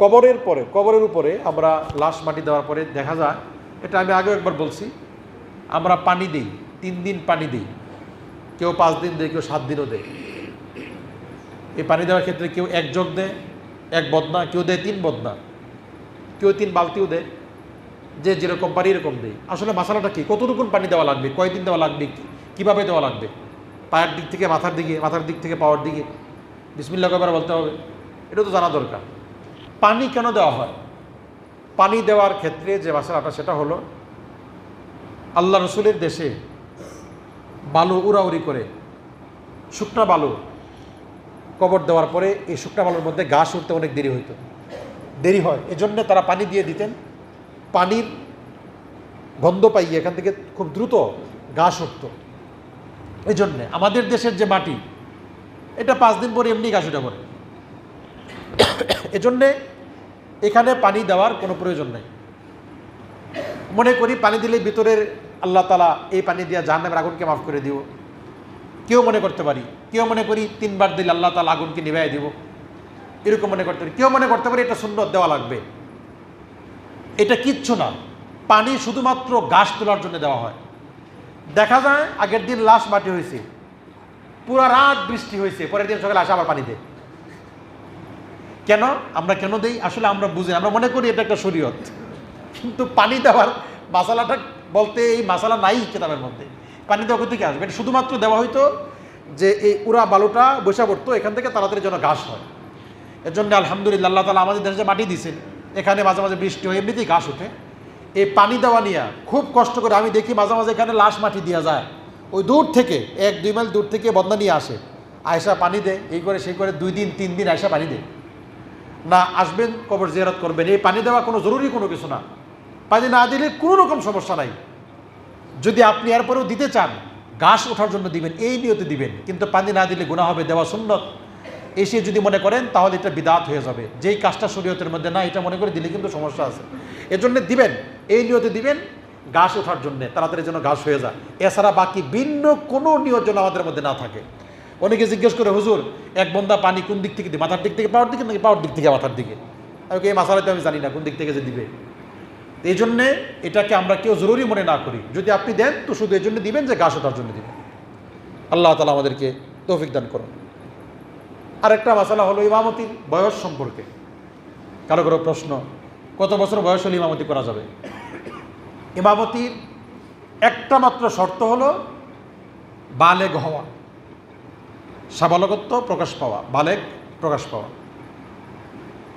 কবরের পরে, কবরের উপরে আমরা লাশ মাটি দেওয়ার পরে দেখা যায়, এটা আমি আগেও একবার বলছি, আমরা পানি দিই, 3 দিন পানি দিই, কেউ 5 দিন দেয়, কেউ 7 দিনও দেয়। এই পানি দেওয়ার ক্ষেত্রে কেউ 1 জগ দেয়, 1 বদনা, কেউ দেয় 3 বদনা, কেউ 3 বালতিও দেয়, যে যেরকম পারি এরকম দেয়। আসলে মাসালাটা কি, কতটুকুন পানি দেওয়া লাগবে, কয়দিন দেওয়া লাগবে, কীভাবে দেওয়া লাগবে, পায়ের দিক থেকে মাথার দিকে, মাথার দিক থেকে পাওয়ার দিকে, বিসমিল্লাহ কয়বার বলতে হবে, এটা তো জানা দরকার। পানি কেন দেওয়া হয়? পানি দেওয়ার ক্ষেত্রে যে মাসালাটা, সেটা হলো আল্লাহ রসুলের দেশে বালু উড়াউড়ি করে, শুকনা বালু কবর দেওয়ার পরে এই শুকনা বালুর মধ্যে ঘাস উঠতে অনেক দেরি হয়, এজন্য তারা পানি দিয়ে দিতেন। পানির গন্ধ পাইয়ে এখান থেকে খুব দ্রুত ঘাস উঠত। এই জন্যে আমাদের দেশের যে মাটি, এটা 5 দিন পরে এমনি ঘাস উঠে পড়ে, এজন্যে এখানে পানি দেওয়ার কোনো প্রয়োজন নেই। মনে করি পানি দিলে ভিতরের আল্লাহ তাআলা এই পানি দিয়ে জাহান্নামের আগুনকে মাফ করে দিব, কেউ মনে করতে পারি। কেউ মনে করি 3 বার দিলে আল্লাহ তাআলা আগুনকে নিভাইয়া দিব, এরকম মনে করতে পারি। কেউ মনে করতে পারি এটা সুন্নত দেওয়া লাগবে, এটা কিচ্ছু না। পানি শুধুমাত্র ঘাস তোলার জন্য দেওয়া হয়। দেখা যায় আগের দিন লাশ মাটি হয়েছে, পুরা রাত বৃষ্টি হয়েছে, পরের দিন সকালে আসে আবার পানি দেয়। কেন আমরা কেন দেই? আসলে আমরা বুঝি, আমরা মনে করি এটা একটা শরীয়ত, কিন্তু পানি দেওয়ার মাসালাটা বলতে এই মাসালা নাই কিতাবের মধ্যে। পানি দেওয়া কোথা থেকে আসবে? এটা শুধুমাত্র দেওয়া হয়তো যে এই উড়া বালুটা বসে পড়তো, এখান থেকে তাড়াতাড়ি যেন ঘাস হয়। এর জন্য আলহামদুলিল্লাহ আল্লাহ তাআলা আমাদের দেশে মাটি দিয়েছেন, এখানে মাঝে মাঝে বৃষ্টি হয়, এমনিতেই ঘাস ওঠে। এই পানি দেওয়া নিয়ে খুব কষ্ট করে আমি দেখি, মাঝে মাঝে এখানে লাশ মাটি দেওয়া যায়, ওই দূর থেকে 1-2 মাইল দূর থেকে বদনা নিয়ে আসে, আয়সা পানি দেয়, এই করে সেই করে 2 দিন 3 দিন আয়সা পানি দেয়। না আসবেন কবর জিয়ারত করবেন, এই পানি দেওয়া কোনো জরুরি কোনো কিছু না। পানি না দিলে কোনো রকম সমস্যা নাই। যদি আপনি এরপরেও দিতে চান, ঘাস ওঠার জন্য দিবেন, এই নিয়তে দিবেন, কিন্তু পানি না দিলে গুনাহ হবে, দেওয়া সুন্নত। এসে যদি মনে করেন তাহলে এটা বিদআত হয়ে যাবে। যেই কাজটা শরীয়তের মধ্যে না, এটা মনে করে দিলে কিন্তু সমস্যা আছে। এজন্য দিবেন, এই নিয়তে দিবেন ঘাস ওঠার জন্য, তাড়াতাড়ি যেন ঘাস হয়ে যায়। এছাড়া বাকি ভিন্ন কোনো নিয়ত যেন আমাদের মধ্যে না থাকে। অনেকে জিজ্ঞেস করে, হুজুর এক বন্দা পানি কোন দিক থেকে দিই, মাথার দিক থেকে পাওয়ার দিকে নাকি পাওয়ার দিক থেকে মাথার দিকে? আমি এই মাসালাতে আমি জানি না কোন দিক থেকে যে দিবে। এই জন্যে এটাকে আমরা কেউ জরুরি মনে না করি। যদি আপনি দেন তো শুধু এই জন্য দিবেন যে ঘাস ওঠার জন্য দিবেন। আল্লাহ তাআলা আমাদেরকে তৌফিক দান করুন। আরেকটা মাসালা হলো ইমামতির বয়স সম্পর্কে। কারো কারো প্রশ্ন, কত বছর বয়স হলে ইমামতি করা যাবে? ইমামতির একটা মাত্র শর্ত হলো বালেগ হওয়া, সাবালকত্ব প্রকাশ পাওয়া, বালেগ প্রকাশ পাওয়া।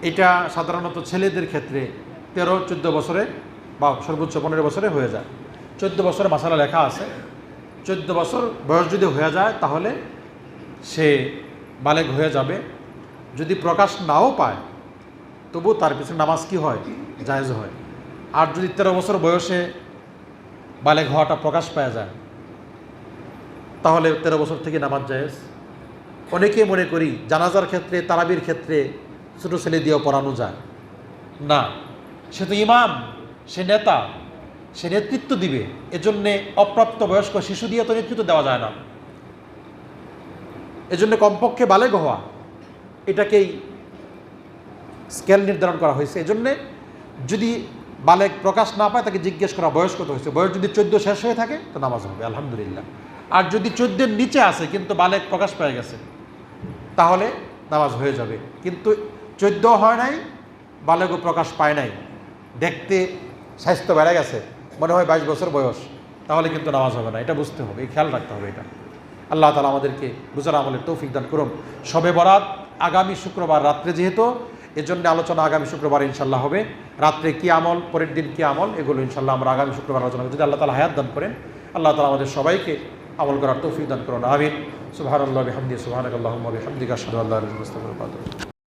এটা সাধারণত ছেলেদের ক্ষেত্রে 13-14 বছরে বা সর্বোচ্চ 15 বছরে হয়ে যায়। 14 বছরে মাসালা লেখা আছে, 14 বছর বয়স যদি হয়ে যায় তাহলে সে বালেগ হয়ে যাবে। যদি প্রকাশ নাও পায় তবু তার পিছনে নামাজ কি হয়, জায়েজ হয়। আর যদি 13 বছর বয়সে বালেগ হওয়াটা প্রকাশ পাওয়া যায় তাহলে 13 বছর থেকে নামাজ জায়েজ। অনেকে মনে করি জানাজার ক্ষেত্রে, তারাবির ক্ষেত্রে ছোটো ছেলে দিয়েও পড়ানো যায় না। সে তো ইমাম, সে নেতা, সে নেতৃত্ব দিবে। এজন্যে অপ্রাপ্ত বয়স্ক শিশু দিয়ে তো নেতৃত্ব দেওয়া যায় না। এজন্য কমপক্ষে বালেগ হওয়া, এটাকেই স্কেল নির্ধারণ করা হয়েছে। এজন্যে যদি বালেগ প্রকাশ না পায় তাকে জিজ্ঞেস করা বয়স কত হয়েছে। বয়স যদি 14 শেষ হয়ে থাকে তো নামাজ হবে আলহামদুলিল্লাহ। আর যদি 14-এর নিচে আছে কিন্তু বালেগ প্রকাশ পেয়ে গেছে তাহলে নামাজ হয়ে যাবে। কিন্তু 14 হয় নাই, বালেগও প্রকাশ পায় নাই, দেখতে স্বাস্থ্য বেড়ে গেছে, মনে হয় 22 বছর বয়স, তাহলে কিন্তু নামাজ হবে না। এটা বুঝতে হবে, খেয়াল রাখতে হবে এটা। আল্লাহ তাআলা আমাদেরকে বুঝার আমলের তৌফিক দান করুন। শবে বরাত আগামী শুক্রবার রাত্রে, যেহেতু এজন্য আলোচনা আগামী শুক্রবার ইনশাল্লাহ হবে। রাত্রে কি আমল, পরের দিন কি আমল, এগুলো ইনশাল্লাহ আমরা আগামী শুক্রবার আলোচনা করি। যদি আল্লাহ তাআলা হায়াত দান করেন, আল্লাহ তাআলা আমাদের সবাইকে আমল করার তৌফিক দান করুন। আমিন। সুবহানাল্লাহি ওয়া বিহামদিহি, সুবহানাকাল্লাহুম্মা ওয়া বিহামদিকা, আশহাদু আল্লা ইলাহা ইল্লা আনতা, আস্তাগফিরুকা ওয়া আতুবু ইলাইক।